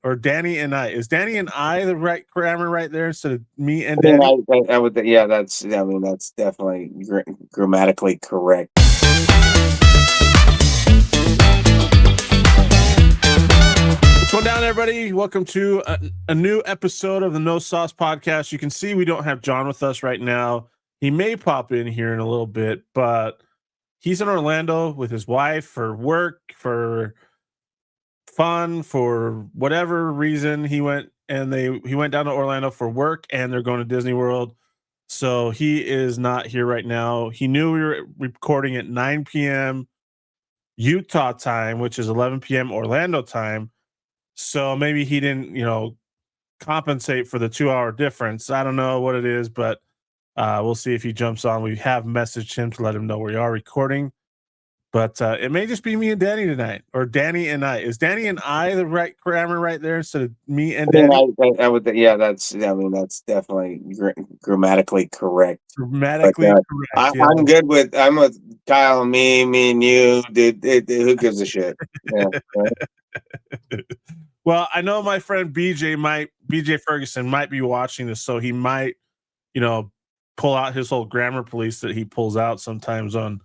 or Danny and I. Is Danny and I the right grammar right there instead of me and I mean, Danny? I would, yeah, I mean, that's definitely grammatically correct. What's going down, everybody? Welcome to a new episode of the No Sauce Podcast. You can see we don't have John with us right now. He may pop in here in a little bit, but he's in Orlando with his wife for work, for fun, for whatever reason. He went down to Orlando for work, and they're going to Disney World. So he is not here right now. He knew we were recording at 9 p.m. Utah time, which is 11 p.m. Orlando time. So maybe he didn't, compensate for the 2 hour difference. I don't know what it is, but we'll see if he jumps on. We have messaged him to let him know we are recording. But it may just be me and Danny tonight, or Danny and I. Is Danny and I the right grammar right there instead of me and I mean, Danny? I would, yeah, I mean, that's definitely grammatically correct. But Grammatically correct. Yeah. I'm with Kyle, me and you, dude. Who gives a shit? Yeah, right? Well, I know my friend BJ Ferguson might be watching this, so he might, you know, pull out his whole grammar police that he pulls out sometimes on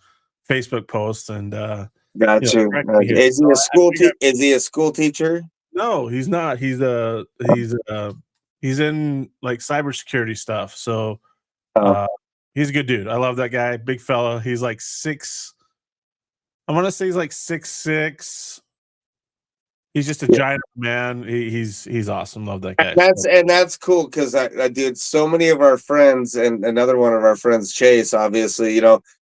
Facebook posts and Got you. correct me here. Is he So a I figured, Is he a school teacher? no, he's not. He's in like cybersecurity stuff. So Oh, uh he's a good dude. I love that guy. Big fella. He's like six. I want to say he's like 6'6". He's just a yeah. giant man. He's awesome. Love that guy. That's cool because I did so many of our friends and another one of our friends, Chase. Obviously,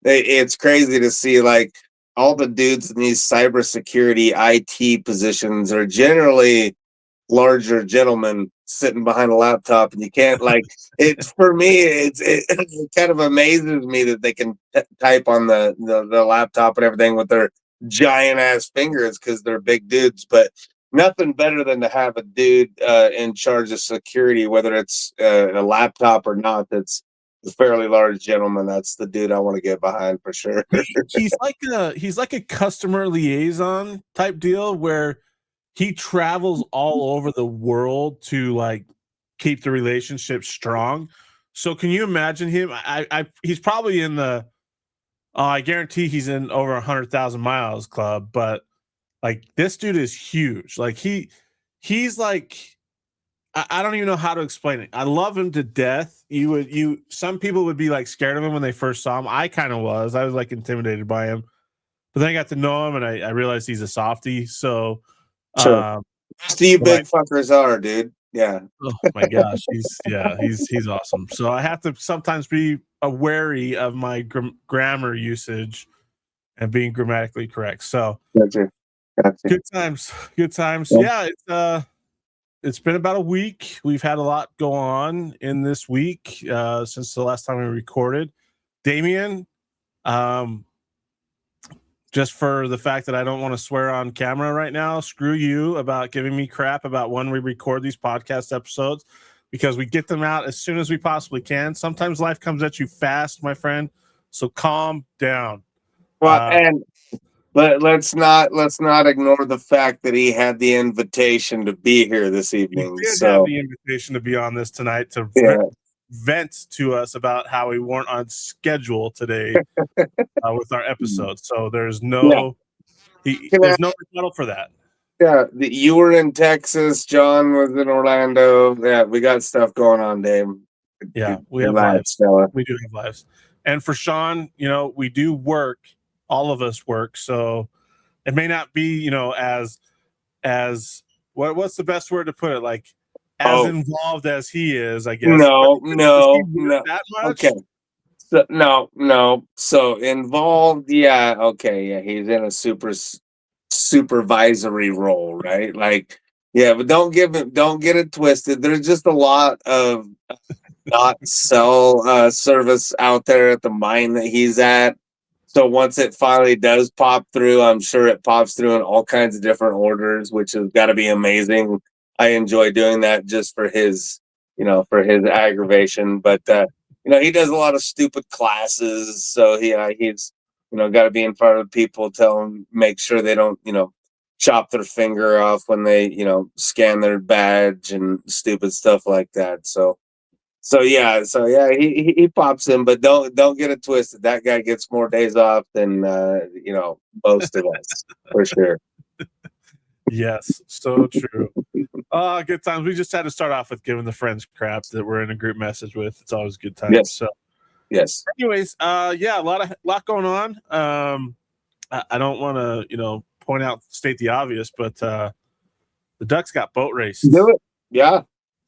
it's crazy to see like all the dudes in these cybersecurity IT positions are generally larger gentlemen sitting behind a laptop, and you can't like it. For me, it kind of amazes me that they can type on the laptop and everything with their giant ass fingers because they're big dudes. But nothing better than to have a dude in charge of security, whether it's a laptop or not. That's a fairly large gentleman. That's the dude I want to get behind for sure. He's like a customer liaison type deal where he travels all over the world to like keep the relationship strong. So can you imagine him? He's probably in the I guarantee he's in over 100,000 miles club, but like this dude is huge. Like he's like I don't even know how to explain it. I love him to death. Some people would be like scared of him when they first saw him. I kind of was. I was like intimidated by him. But then I got to know him and I realized he's a softie. So Sure. um Most of you but I big fuckers are, dude. Yeah. oh my gosh, he's awesome. So I have to sometimes be wary of my grammar usage and being grammatically correct. So Gotcha. Gotcha. good times, good times. Yeah. Yeah, it's been about a week. We've had a lot go on in this week since the last time we recorded. Damien, um, just for the fact that I don't want to swear on camera right now, screw you about giving me crap about when we record these podcast episodes because we get them out as soon as we possibly can. Sometimes life comes at you fast, my friend. So calm down. Well, and let's not ignore the fact that he had the invitation to be here this He evening. did have So the invitation to be on this tonight to yeah, vent to us about how we weren't on schedule today with our episode. So there's yeah. Can I, there's no rebuttal for that. yeah. You were in Texas. John was in Orlando. Yeah, we got stuff going on, Dave. Yeah, we have Relax, lives. fella. We do have lives. And for Sean, we do work. All of us work. So it may not be, as what's the best word to put it? Like as Oh involved as he is, I guess. But no, does he no, work no. that much? Okay. So, no, no. So involved, yeah, okay, yeah. He's in a supervisory role, right? Like, yeah, but don't get it twisted. There's just a lot of not cell service out there at the mine that he's at. So once it finally does pop through, I'm sure it pops through in all kinds of different orders, which has got to be amazing. I enjoy doing that just for his aggravation. But he does a lot of stupid classes, so he's got to be in front of people, tell them, make sure they don't, chop their finger off when they, scan their badge and stupid stuff like that. So he pops in, but don't get it twisted. That guy gets more days off than most of us for sure. Yes, so true. Good times. We just had to start off with giving the friends crap that we're in a group message with. It's always good times. Yes. So, Yes. anyways, yeah, a lot going on. I don't want to, point out, state the obvious, but the Ducks got boat raced. Do it. Yeah.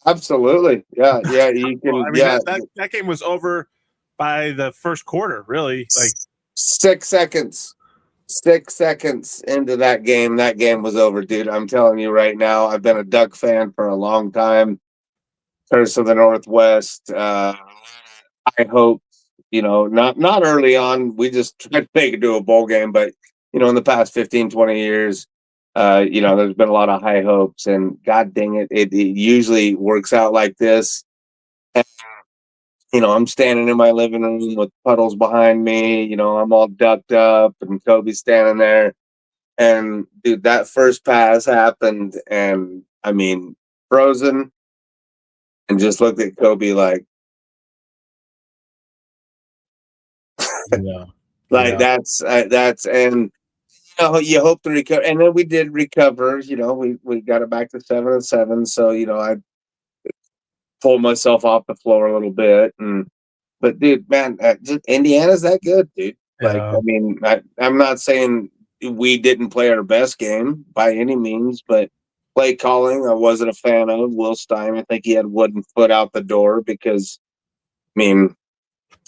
Absolutely. Yeah. Yeah. You Well, can. I mean, Yeah. that game was over by the first quarter. Really, like 6 seconds. 6 seconds into that game was over, dude. I'm telling you right now. I've been a Duck fan for a long time. Curse of the Northwest. I hope, not early on. We just tried to make it to a bowl game, but in the past 15, 20 years, there's been a lot of high hopes, and God dang it, it usually works out like this. And, I'm standing in my living room with puddles behind me. I'm all ducked up, and Kobe's standing there. And dude, that first pass happened, and I mean, frozen, and just looked at Kobe like, yeah, like that's and you hope to recover, and then we did recover. We got it back to 7-7. So I pulled myself off the floor a little bit, but dude, man, just Indiana's that good, dude. Like, yeah. I mean, I'm not saying we didn't play our best game by any means, but play calling I wasn't a fan of. Will Stein, I think he had wooden foot out the door because, I mean,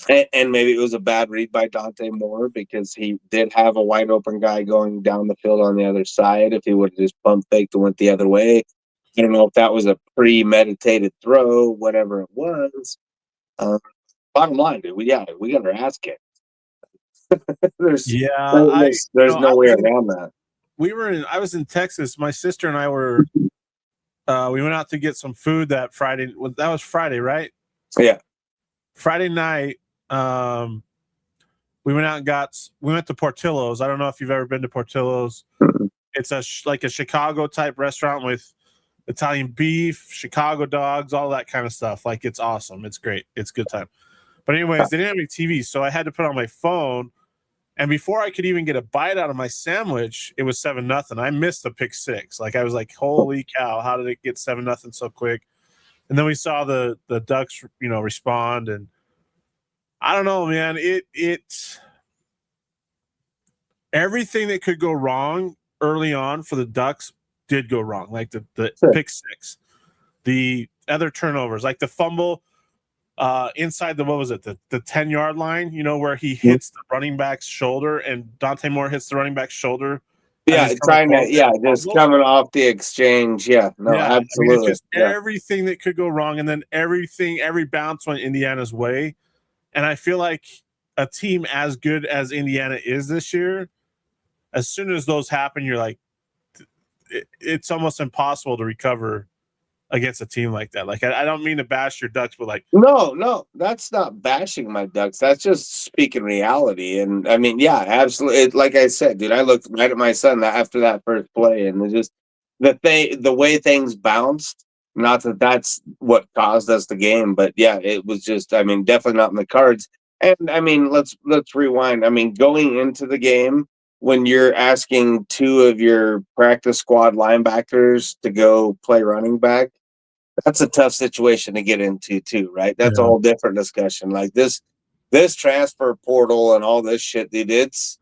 and maybe it was a bad read by Dante Moore because he did have a wide open guy going down the field on the other side. If he would have just pump faked and went the other way, I don't know if that was a premeditated throw, whatever it was. Bottom line, dude, we got our ass kicked. there's Yeah, there's no way around that. I was in Texas. My sister and I were. We went out to get some food that Friday. Well, that was Friday, right? Yeah. Friday night. We went out and we went to Portillo's. I don't know if you've ever been to Portillo's. It's like a Chicago type restaurant with Italian beef, Chicago dogs, all that kind of stuff. Like, it's awesome. It's great. It's a good time. But anyways, they didn't have any TV, so I had to put on my phone. And before I could even get a bite out of my sandwich, it was 7-0. I missed the pick six. Like, I was like, holy cow, how did it get 7-0 so quick? And then we saw the Ducks, respond. And I don't know, man. It everything that could go wrong early on for the Ducks did go wrong. Like the pick six, the other turnovers, like the fumble inside the, what was it, the 10-yard line, where he hits the running back's shoulder and Dante Moore hits the running back's shoulder. Yeah, just coming off the exchange. Yeah, no, absolutely. I mean, it's just everything that could go wrong, and then every bounce went Indiana's way. And I feel like a team as good as Indiana is this year, as soon as those happen, you're like, it's almost impossible to recover against a team like that. Like, I don't mean to bash your Ducks, but like, no, that's not bashing my Ducks. That's just speaking reality. And I mean, yeah, absolutely. Like I said, dude, I looked right at my son after that first play, and it just the way things bounced. Not that that's what caused us the game, but yeah, it was just. I mean, definitely not in the cards. And I mean, let's rewind. I mean, going into the game, when you're asking two of your practice squad linebackers to go play running back, that's a tough situation to get into too, right? That's a whole different discussion. Like this transfer portal and all this shit, dude, it's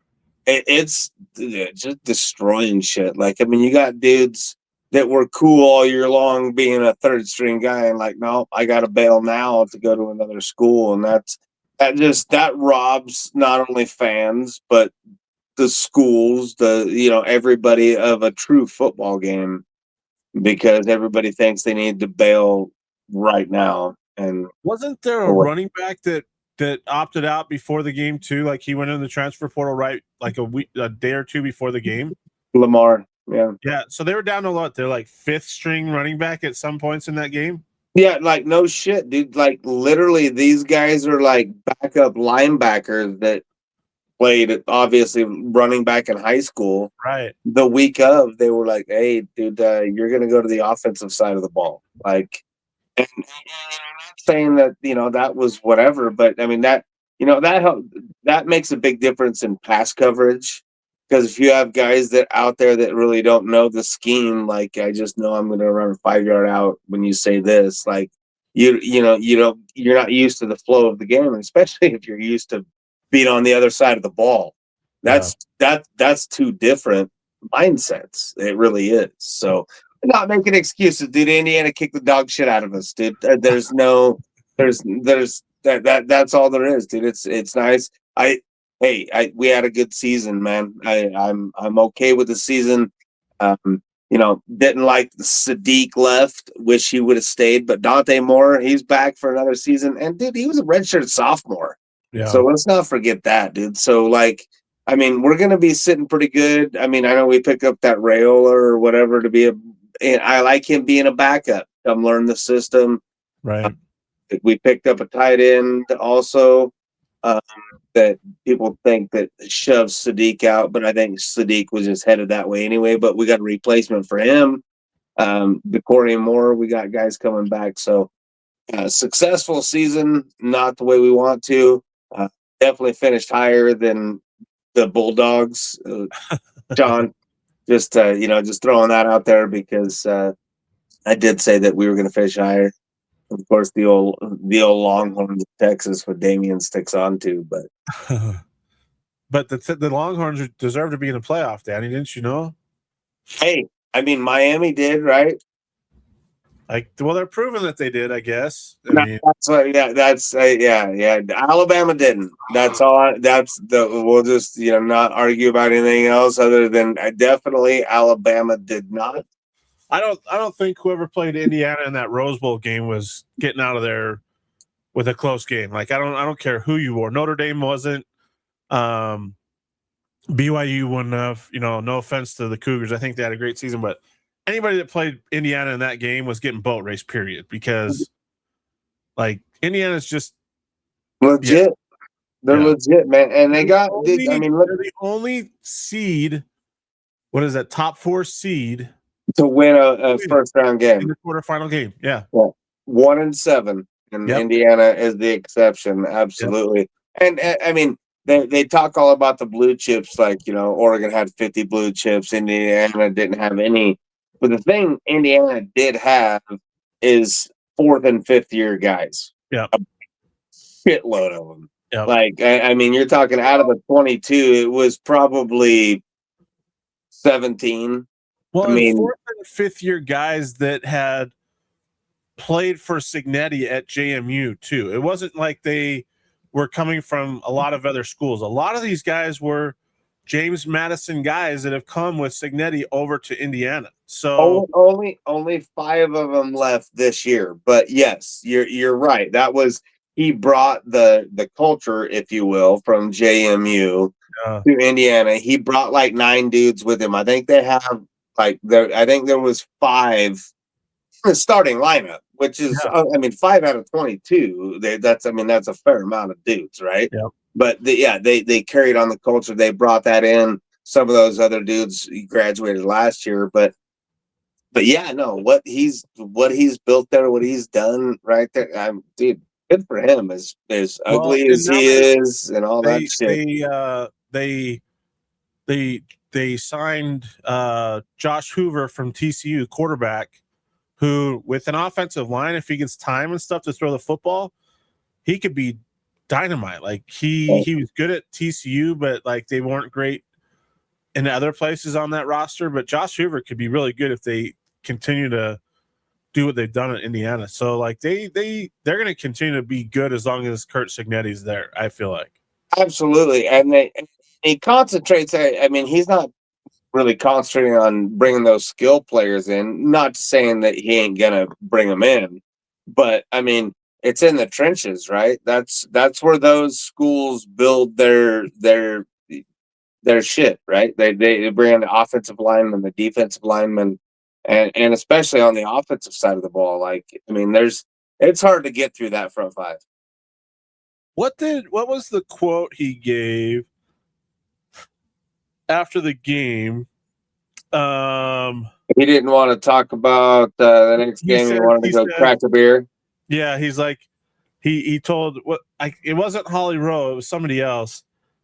just destroying shit. Like, I mean, you got dudes that were cool all year long being a third string guy, and like, no, I got to bail now to go to another school, and that robs not only fans but the schools, everybody of a true football game, because everybody thinks they need to bail right now. And wasn't there a running back that opted out before the game too? Like, he went in the transfer portal right like a day or two before the game. Lamar, yeah. So they were down to what? They're like fifth string running back at some points in that game. Yeah, like no shit, dude. Like literally, these guys are like backup linebackers that played obviously running back in high school. Right. The week of, they were like, "Hey, dude, you're going to go to the offensive side of the ball." Like, and I'm not saying that that was whatever, but I mean that makes a big difference in pass coverage. Because if you have guys that out there that really don't know the scheme, like I just know I'm going to run a 5 yard out when you say this, like you're not used to the flow of the game, especially if you're used to being on the other side of the ball. Yeah. That's two different mindsets. It really is. So not making excuses, dude. Indiana kicked the dog shit out of us, dude. There's no, there's that's all there is, dude. It's nice. We had a good season, man. I'm okay with the season. Didn't like the Sadiq left. Wish he would have stayed, but Dante Moore, he's back for another season. And dude, he was a redshirt sophomore. So Yeah. let's not forget that, dude. So like, I mean, we're gonna be sitting pretty good. I mean, I know we picked up that Rayola or whatever to be I like him being a backup. Come learn the system. Right. We picked up a tight end also. Um, that people think that shoves Sadiq out, but I think Sadiq was just headed that way anyway. But we got a replacement for him. The Corey Moore, we got guys coming back. So successful season, not the way we want to. Definitely finished higher than the Bulldogs. John, just throwing that out there because I did say that we were going to finish higher. Of course, the old Longhorns of Texas, what Damian sticks on to, but But the Longhorns deserve to be in the playoff, Danny. Didn't you know? hey, I mean Miami did, right? Like, well, they're proving that they did. I guess. I No, mean, yeah. Alabama didn't. That's all. We'll just not argue about anything else other than definitely Alabama did not. I don't think whoever played Indiana in that Rose Bowl game was getting out of there with a close game. Like, I don't care who you were. Notre Dame wasn't. BYU wouldn't have. No offense to the Cougars. I think they had a great season, but anybody that played Indiana in that game was getting boat race. Period. Because like Indiana's just Legit. They're yeah. legit, man. And they got. I mean, look, They're the only seed. What is that? Top 4 seed to win a first round in game. the quarterfinal game. Yeah. 1-7, and Yep. Indiana is the exception. Yep. Absolutely. And I mean, they talk all about the blue chips, like Oregon had 50 blue chips, Indiana didn't have any. But the thing Indiana did have is fourth and fifth year guys. Yep. A shitload of them. Yep. Like I mean, you're talking out of the 22, it was probably 17. Well, I and mean, fourth and fifth year guys that had played for Signetti at JMU too. It wasn't like they were coming from a lot of other schools. A lot of these guys were James Madison guys that have come with Signetti over to Indiana. So only 5 of them left this year. But yes, you're right. That was he brought the culture, if you will, from JMU to Indiana. He brought like 9 dudes with him. I think they have I think there was 5 in the starting lineup, which is yeah, I mean 5 out of 22. That's a fair amount of dudes, right? yeah. But they carried on the culture. They brought that in. Some of those other dudes graduated last year, but yeah, no, what he's built there, what he's done right there, dude, good for him. As Well, ugly and as now he is, and all that they shit. they signed Josh Hoover from TCU, quarterback, who with an offensive line, if he gets time and stuff to throw the football, he could be dynamite. Like he was good at TCU, but like they weren't great in other places on that roster. But Josh Hoover could be really good if they continue to do what they've done at Indiana. So like they're going to continue to be good as long as Kurt Signetti's there. I feel like Absolutely, and he concentrates. I mean, he's not really concentrating on bringing those skill players in. Not saying that he ain't gonna bring them in, but I mean, it's in the trenches, right? That's where those schools build their shit, right? They bring in the offensive lineman, the defensive lineman, and especially on the offensive side of the ball. Like, I mean, it's hard to get through that front five. what was the quote he gave after the game. He didn't want to talk about the next game. He wanted to go crack a beer. Yeah, he's like, he told it wasn't Holly Rowe, it was somebody else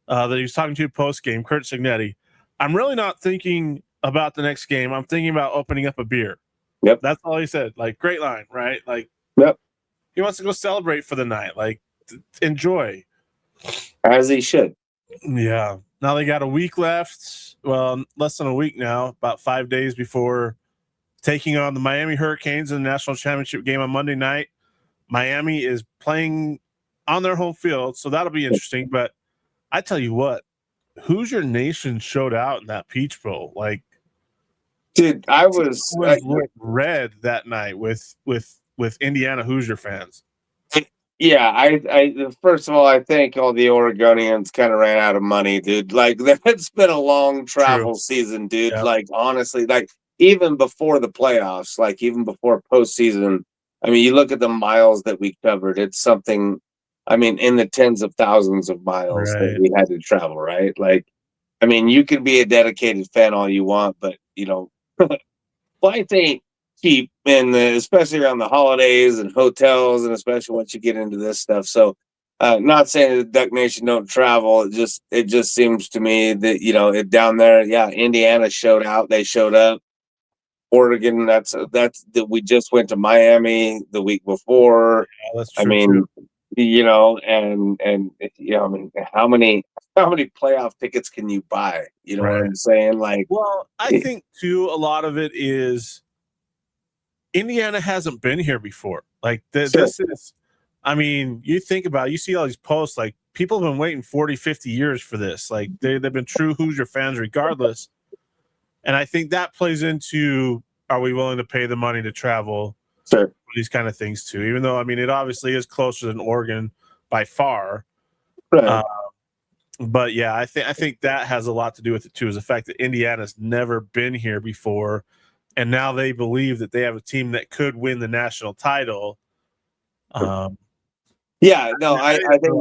that he was talking to post game, Kurt Signetti. I'm really not thinking about the next game. I'm thinking about opening up a beer. Yep. That's all he said. Like, great line, right? Like, yep. He wants to go celebrate for the night. Like, enjoy. As he should. Yeah. Now they got a week left. Well, less than a week now, about 5 days before taking on the Miami Hurricanes in the national championship game on Monday night. Miami is playing on their home field, so that'll be interesting. But I tell you what, Hoosier Nation showed out in that Peach Bowl. Like, dude, I was red that night with Indiana Hoosier fans. Yeah, I first of all, I think all the Oregonians kind of ran out of money, dude. Like, it's been a long travel season, dude. Yep. Like, honestly, like even before the playoffs, like even before postseason. I mean, you look at the miles that we covered. It's something. I mean, in the tens of thousands of miles that we had to travel, right? Like, I mean, you can be a dedicated fan all you want, but flights ain't cheap, and especially around the holidays and hotels, and especially once you get into this stuff. So, not saying that Duck Nation don't travel. It just seems to me that it down there. Yeah, Indiana showed out. They showed up. Oregon. That's that. We just went to Miami the week before. Yeah, that's true. I mean, too. And I mean, how many playoff tickets can you buy? You know what I'm saying? Like, well, I think too, a lot of it is Indiana hasn't been here before. Like, this is, I mean, you think about it, you see all these posts, like, people have been waiting 40, 50 years for this. Like, they've been true Hoosier fans regardless. And I think that plays into, are we willing to pay the money to travel for these kind of things too? Even though, I mean, it obviously is closer than Oregon by far. Right. But yeah, I think that has a lot to do with it too, is the fact that Indiana's never been here before, and now they believe that they have a team that could win the national title. Yeah, no, I think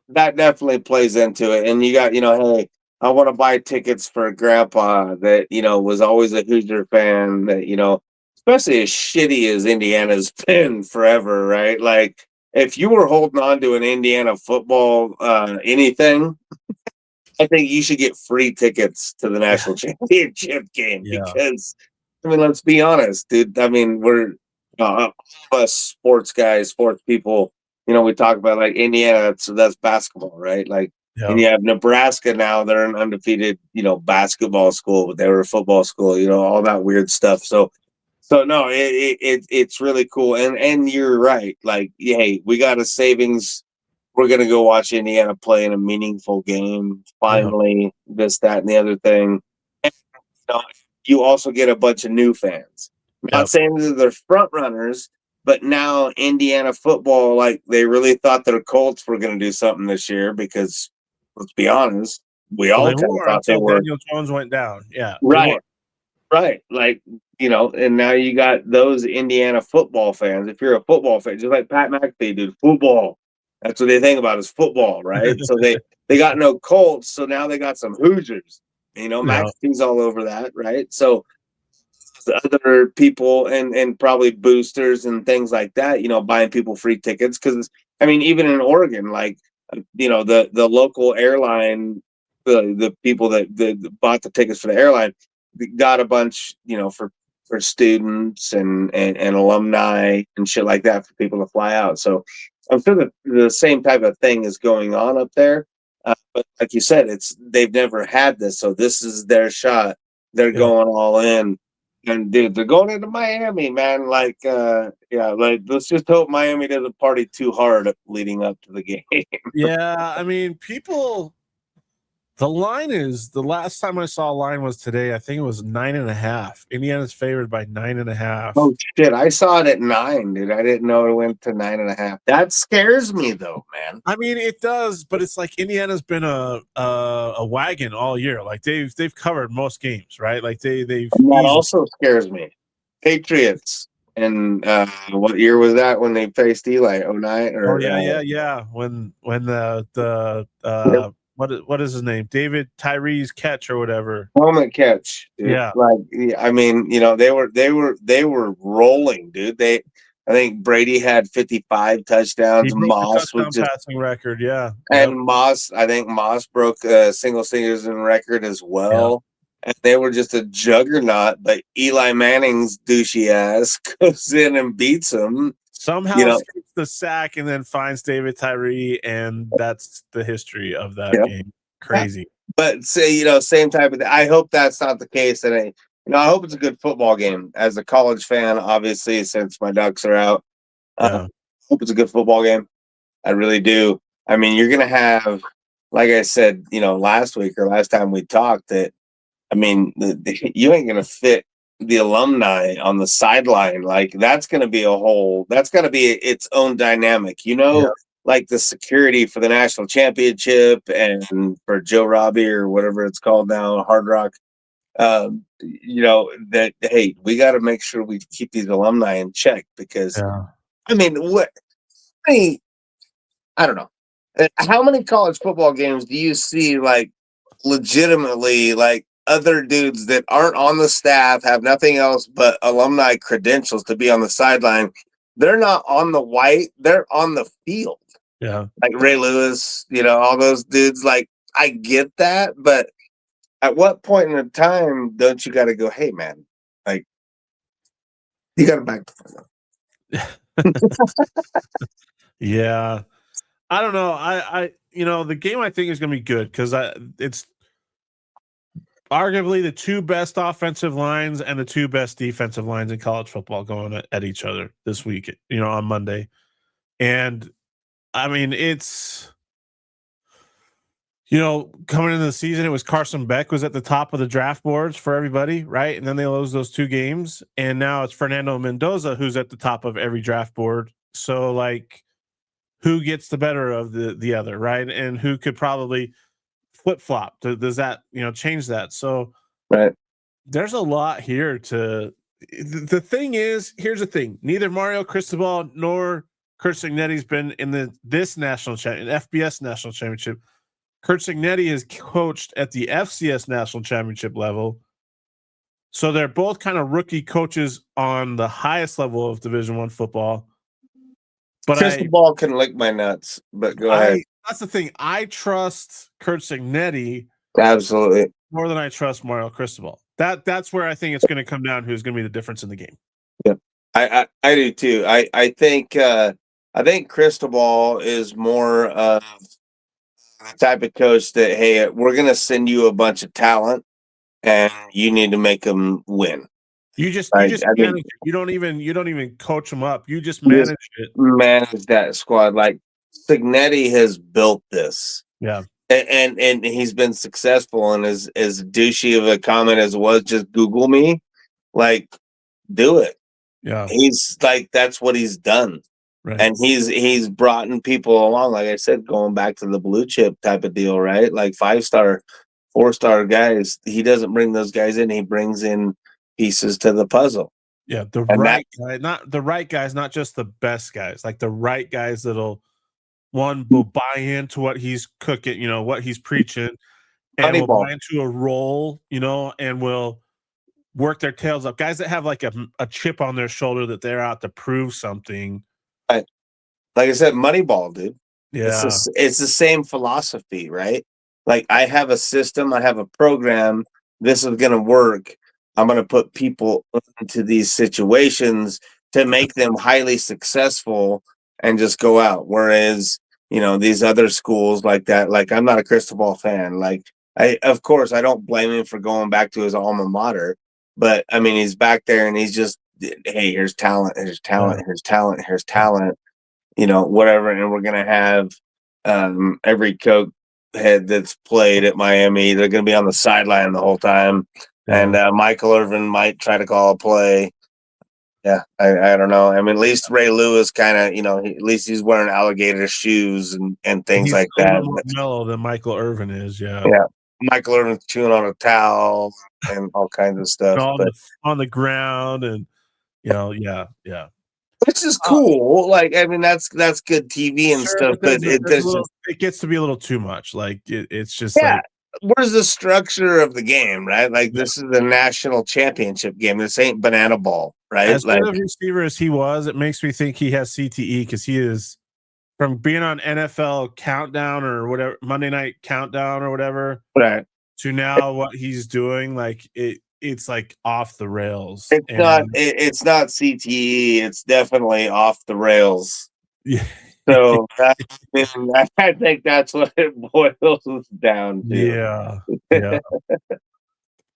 that definitely plays into it. And you got, hey, I want to buy tickets for grandpa that, was always a Hoosier fan, that, especially as shitty as Indiana's been forever, right? Like, if you were holding on to an Indiana football anything, I think you should get free tickets to the national championship game because, I mean, let's be honest, dude. I mean, we're us sports guys, sports people. We talk about like Indiana. That's basketball, right? Like, and you have Nebraska now. They're an undefeated, basketball school, but they were a football school. All that weird stuff. So no, it's really cool. And you're right. Like, hey, we got a savings. We're gonna go watch Indiana play in a meaningful game. Finally, this, that, and the other thing. And, you also get a bunch of new fans. Not saying that they're front runners, but now Indiana football, like, they really thought their Colts were going to do something this year because, let's be honest, we all kind of thought they were. Daniel Jones went down. Yeah, right. Like, and now you got those Indiana football fans. If you're a football fan, just like Pat McAfee, dude, football. That's what they think about is football, right? So they got no Colts, so now they got some Hoosiers. McAfee's all over that, right? So other people and probably boosters and things like that, buying people free tickets. Because, I mean, even in Oregon, like, the local airline, the people that bought the tickets for the airline got a bunch, for students and alumni and shit like that for people to fly out. So I'm sure that the same type of thing is going on up there. But like you said, they've never had this, so this is their shot. They're going all in. And dude, they're going into Miami, man. Like, like, let's just hope Miami doesn't party too hard leading up to the game. Yeah, I mean, the line is, the last time I saw a line was today. I think it was 9.5. Indiana's favored by 9.5. Oh shit! I saw it at 9, dude. I didn't know it went to 9.5. That scares me, though, man. I mean, it does, but it's like Indiana's been a wagon all year. Like, they've covered most games, right? Like, they've. That also scares me. Patriots. And what year was that when they faced Eli? 09 or yeah. When the what is his name? David Tyree's catch or whatever. Moment catch, dude. Yeah. Like, I mean, they were rolling, dude. I think Brady had 55 He touchdowns. broke the Moss was touchdown just, passing record. Yeah. and Yep. I think Moss broke single season record as Yeah. well. And they were just a juggernaut. But Eli Manning's douchey ass goes in and beats him. Somehow escapes the sack and then finds David Tyree, and that's the history of that Yeah. game. Crazy. But say, same type of thing. I hope that's not the case. And I hope it's a good football game. As a college fan, obviously, since my Ducks are out, Yeah. I hope it's a good football game. I really do. I mean, you're gonna have, like I said, last week or last time we talked, that I mean, you ain't gonna fit the alumni on the sideline. Like that's gonna be that's gonna be its own dynamic. Yeah. Like the security for the national championship and for Joe Robbie or whatever it's called now, Hard Rock. That hey, we got to make sure we keep these alumni in check because Yeah. I mean, I mean, I don't know. How many college football games do you see like legitimately like other dudes that aren't on the staff, have nothing else but alumni credentials to be on the sideline? They're not on the white, they're on the field. Yeah. Like Ray Lewis, all those dudes. Like, I get that, but at what point in the time don't you got to go, hey, man, like, you got to back Yeah. I don't know. The game I think is going to be good because it's arguably the two best offensive lines and the two best defensive lines in college football going at each other this week, on Monday. And I mean, it's, coming into the season, it was Carson Beck was at the top of the draft boards for everybody, right? And then they lose those two games. And now it's Fernando Mendoza who's at the top of every draft board. So, like, who gets the better of the other, right? And who could probably flip flop? Does that change that? So right. there's a lot here to. The thing is, here's the thing: neither Mario Cristobal nor Kurt Cignetti's been in this national FBS national championship. Kurt Cignetti has coached at the FCS national championship level. So they're both kind of rookie coaches on the highest level of Division I football. But Cristobal can lick my nuts, but go ahead. That's the thing. I trust Kurt Cignetti absolutely more than I trust Mario Cristobal. That's where I think it's going to come down. Who's going to be the difference in the game? Yep, I do too. I think Cristobal is more of the type of coach that hey, we're going to send you a bunch of talent, and you need to make them win. You just manage it. You don't even coach them up. You just manage it. Manage that squad. Like Cignetti has built this. Yeah. And he's been successful, and as douchey of a comment as it was, just Google me. Like, do it. Yeah. He's like, that's what he's done. Right. And he's brought in people along, like I said, going back to the blue chip type of deal, right? Like 5-star, 4-star guys. He doesn't bring those guys in, he brings in pieces to the puzzle. Yeah, the right guy, not the right guys, not just the best guys, like the right guys that'll will buy into what he's cooking, what he's preaching, and will buy into a role, and will work their tails up. Guys that have like a chip on their shoulder that they're out to prove something. Like I said, Moneyball, dude. Yeah. It's the same philosophy, right? Like I have a system, I have a program. This is going to work. I'm going to put people into these situations to make them highly successful and just go out. Whereas, these other schools like that, like I'm not a Cristobal fan. Like of course, I don't blame him for going back to his alma mater, but I mean, he's back there and he's just, hey, here's talent, here's talent, here's talent, here's talent, whatever. And we're going to have every coach head that's played at Miami, they're going to be on the sideline the whole time. Yeah. And Michael Irvin might try to call a play. Yeah, I don't know. I mean, at least Ray Lewis kind of, at least he's wearing alligator shoes and things he's like that. More mellow than Michael Irvin is. Yeah. Yeah. Michael Irvin's chewing on a towel and all kinds of stuff. On the ground and, yeah. which is Uh, cool. Like, I mean, that's good TV and sure, stuff, but but there's a there's little. just It gets to be a little too much. Like it's just yeah. like Where's the structure of the game, right? Like, yeah. this is the national championship game. This ain't banana ball, right? As Like, good of a receiver as he was, it makes me think he has CTE because he is from being on NFL Countdown or whatever Monday Night Countdown or whatever right. to now what he's doing. Like it's like off the rails. Not And it's not CTE. It's definitely off the rails. yeah, So I think that's what it boils down to. yeah, yeah.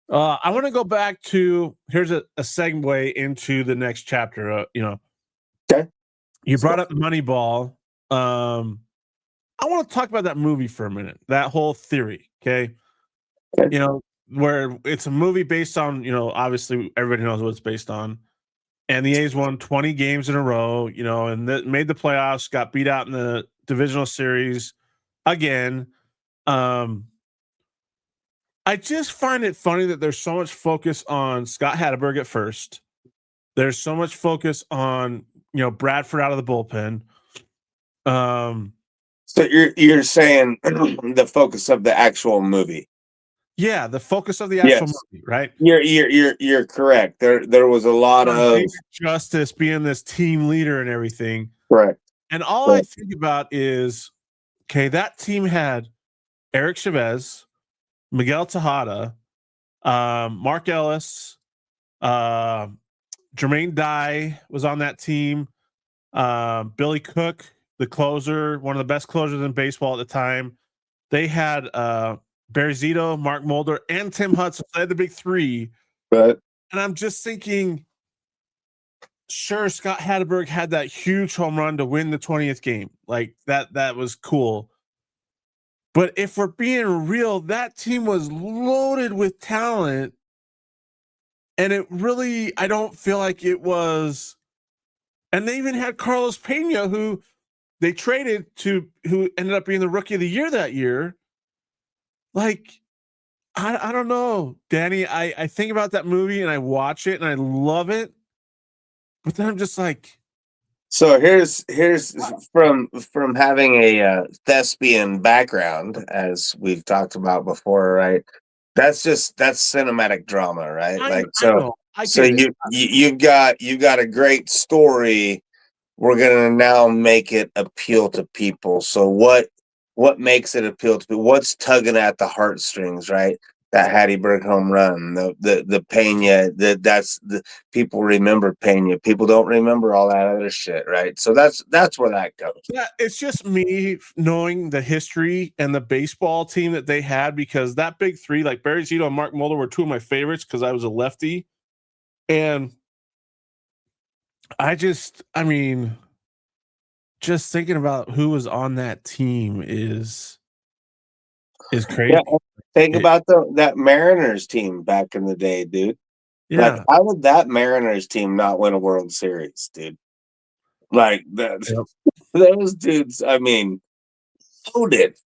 I want to go back to here's a segue into the next chapter. Okay. You brought up Moneyball. Um, I want to talk about that movie for a minute. That whole theory, okay? Okay. Where it's a movie based on, obviously everybody knows what it's based on. And the A's won 20 games in a row, and made the playoffs, got beat out in the divisional series again. I just find it funny that there's so much focus on Scott Hatteberg at first. There's so much focus on, Bradford out of the bullpen. So you're saying the focus of the actual movie. Yeah, the focus of the actual Yes. movie, right? You're correct. There was a lot On of David Justice being this team leader and everything. correct. And all I Correct. think about is, okay, that team had Eric Chavez, Miguel Tejada, Mark Ellis, uh, Jermaine Dye was on that team. Billy Cook, the closer, one of the best closers in baseball at the time. They had Barry Zito, Mark Mulder, and Tim Hudson. They had the big three. But And I'm just thinking, sure, Scott Hatteberg had that huge home run to win the 20th game. Like that was cool. But if we're being real, that team was loaded with talent. And it really, I don't feel like it was. And they even had Carlos Pena, who they traded who ended up being the rookie of the year that year. Like, I don't know, Danny. I think about that movie and I watch it and I love it. But then I'm just like, so here's from having a thespian background, as we've talked about before, right? That's cinematic drama, right? I Like, I know, I so get it. you've got a great story. We're gonna now make it appeal to people. So what makes it appeal to people? What's tugging at the heartstrings, right? That Hattiesburg home run, the Pena, that's the people remember Pena. People don't remember all that other shit, right? So that's where that goes. Yeah, it's just me knowing the history and the baseball team that they had because that big three, like Barry Zito and Mark Mulder, were two of my favorites because I was a lefty. And I mean, just thinking about who was on that team is Yeah, crazy. think It, about that Mariners team back in the day, dude. Like, yeah. how did that Mariners team not win a World Series, dude? Like that, Yep. those dudes. I mean, loaded,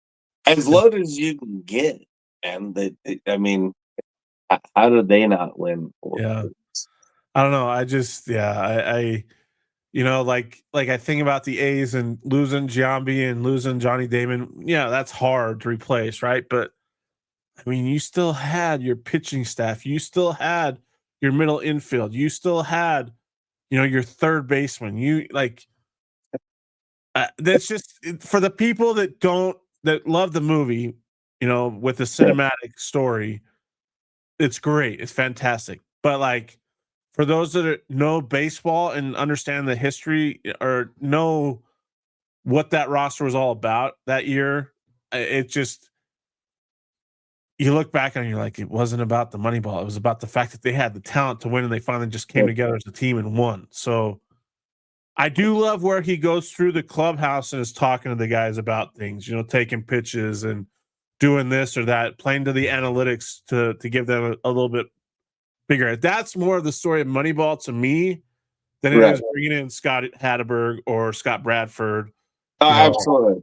as loaded as you can get, and I mean, how did they not win World Yeah. Series? I don't know. I just, yeah, like I think about the A's and losing Giambi and losing Johnny Damon. Yeah, that's hard to replace, right? But I mean, you still had your pitching staff. You still had your middle infield. You still had, your third baseman. You like that's just for the people that love the movie, with the cinematic story. It's great. It's fantastic. But like for those that know baseball and understand the history or know what that roster was all about that year, it just you look back and you're like, it wasn't about the money ball. It was about the fact that they had the talent to win and they finally just came together as a team and won. So I do love where he goes through the clubhouse and is talking to the guys about things, taking pitches and doing this or that, playing to the analytics to give them a little bit bigger. That's more of the story of Moneyball to me than it Right. is bringing in Scott Hatteberg or Scott Bradford. Oh, absolutely.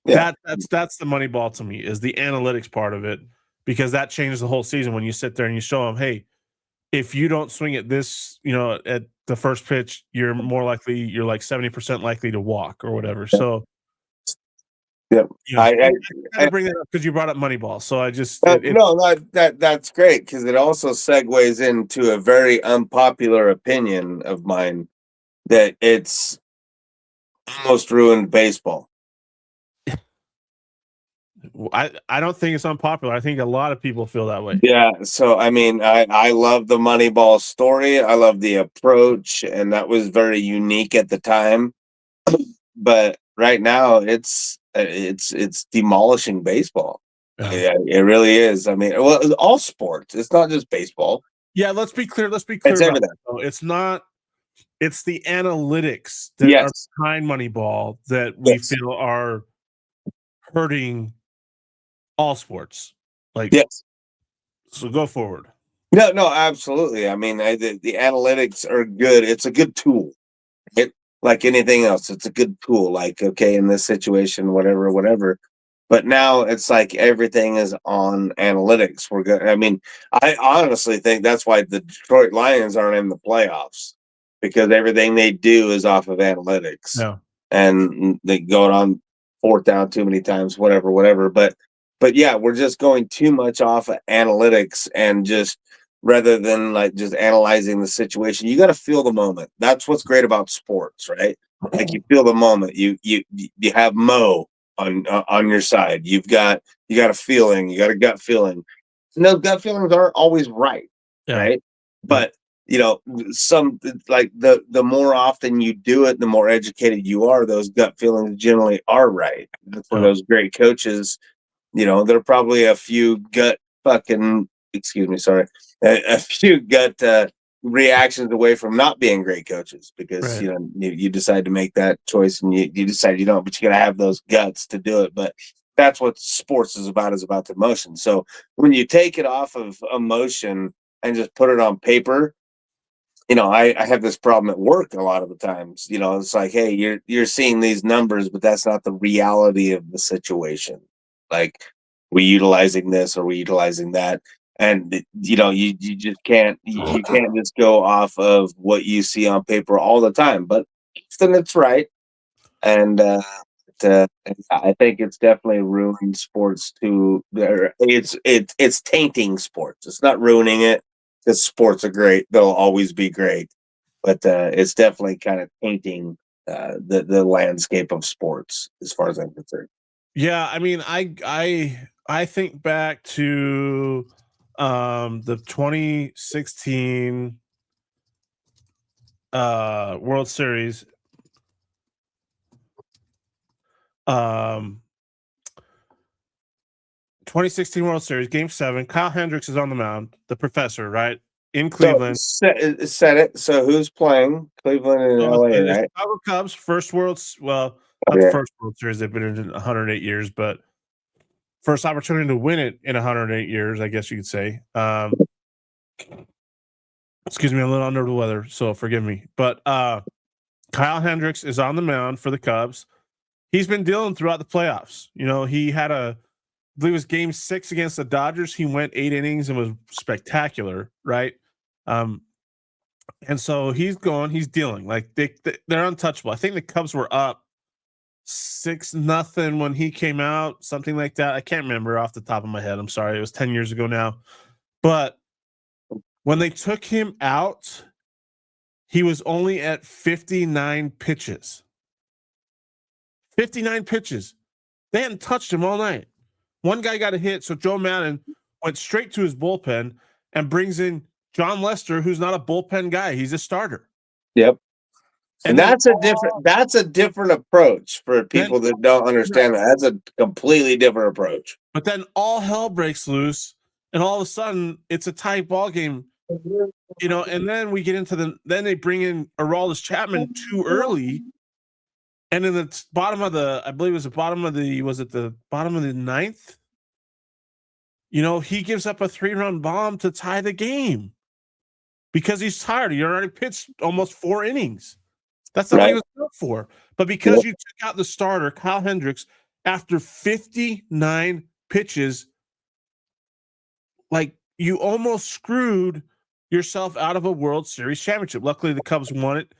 Yeah. That's the Moneyball to me is the analytics part of it because that changes the whole season when you sit there and you show them, hey, if you don't swing at this, at the first pitch, you're like 70% likely to walk or whatever. So, Yep. I had to bring that up because you brought up Moneyball. So I just that's great because it also segues into a very unpopular opinion of mine that it's almost ruined baseball. I don't think it's unpopular. I think a lot of people feel that way. Yeah, so I mean, I love the Moneyball story. I love the approach, and that was very unique at the time. But right now, it's demolishing baseball. Yeah, it really is. I mean, well, it's all sports. It's not just baseball. Yeah, let's be clear. Let's be It's clear about everything. that. It's not. It's the analytics that are Yes. behind Moneyball that we Yes. feel are hurting all sports. Like, Yes. so go forward. No, absolutely. I mean, the analytics are good. It's a good tool. It like anything else. It's a good tool. Like, okay, in this situation, whatever. But now it's like everything is on analytics. We're good. I mean, I honestly think that's why the Detroit Lions aren't in the playoffs because everything they do is off of analytics. Yeah. And they go on fourth down too many times, whatever. But yeah, we're just going too much off of analytics and just rather than like just analyzing the situation. You got to feel the moment. That's what's great about sports, right? Like you feel the moment. You have Mo on your side. You got a feeling. You got a gut feeling. And those gut feelings aren't always right, right? But you know, some like the more often you do it, the more educated you are. Those gut feelings generally are right. That's where those great coaches, you know, there are probably a few gut fucking excuse me, sorry, a few gut reactions away from not being great coaches because you know you decide to make that choice and you decide you don't, but you got to have those guts to do it. But that's what sports is about the emotion. So when you take it off of emotion and just put it on paper, you know, I have this problem at work a lot of the times. You know, it's like, hey, you're seeing these numbers, but that's not the reality of the situation. Like, we utilizing this or we utilizing that, and you know, you just can't you can't just go off of what you see on paper all the time. But often it's right, and I think it's definitely ruined sports too. It's tainting sports. It's not ruining it because sports are great; they'll always be great. But it's definitely kind of tainting the landscape of sports as far as I'm concerned. Yeah, I mean, I think back to the 2016 World Series. 2016 World Series, Game 7. Kyle Hendricks is on the mound, the professor, right? In Cleveland. So set it. So who's playing? Cleveland and LA, right? Chicago Cubs, first World Series they've been in 108 years, but first opportunity to win it in 108 years, I guess you could say. Excuse me, I'm a little under the weather, so forgive me. But Kyle Hendricks is on the mound for the Cubs. He's been dealing throughout the playoffs. You know, he had I believe it was Game 6 against the Dodgers. He went 8 innings and was spectacular, right? And so he's dealing. Like they're untouchable. I think the Cubs were up 6-0 when he came out, something like that. I can't remember off the top of my head. I'm sorry. It was 10 years ago now. But when they took him out, he was only at 59 pitches. 59 pitches. They hadn't touched him all night. One guy got a hit, so Joe Madden went straight to his bullpen and brings in John Lester, who's not a bullpen guy. He's a starter. Yep. And that's a different approach for people that don't understand that. That's a completely different approach. But then all hell breaks loose, and all of a sudden it's a tight ball game. You know, and then we get into then they bring in Aroldis Chapman too early. And in the bottom of the bottom of the ninth? You know, he gives up a 3-run bomb to tie the game because he's tired. He already pitched almost 4 innings. That's not what he was built for. But because you took out the starter, Kyle Hendricks, after 59 pitches, like you almost screwed yourself out of a World Series championship. Luckily, the Cubs won it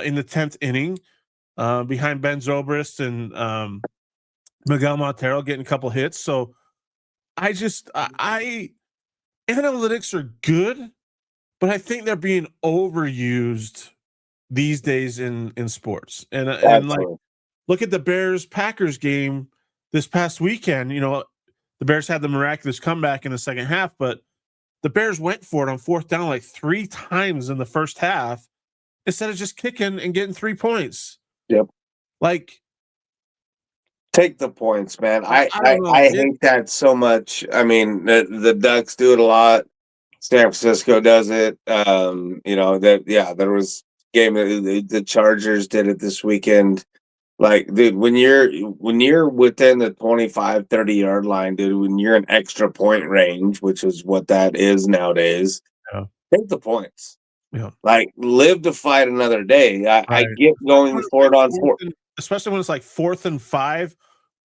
in the 10th inning behind Ben Zobrist and Miguel Montero getting a couple hits. So I analytics are good, but I think they're being overused these days in sports. And like, Absolutely. look at the Bears Packers game this past weekend. The Bears had the miraculous comeback in the second half, but the Bears went for it on fourth down like 3 times in the first half instead of just kicking and getting 3 points. Yep. Like, take the points, man. I don't know. I hate that so much. I mean, the Ducks do it a lot. San Francisco does it. There was game the Chargers did it this weekend. Like, dude, when you're within the 25, 30-yard line, dude, when you're in extra point range, which is what that is nowadays, Yeah. take the points. Yeah. Like, live to fight another day. I Right. get going for it on four. Especially when it's like 4th and 5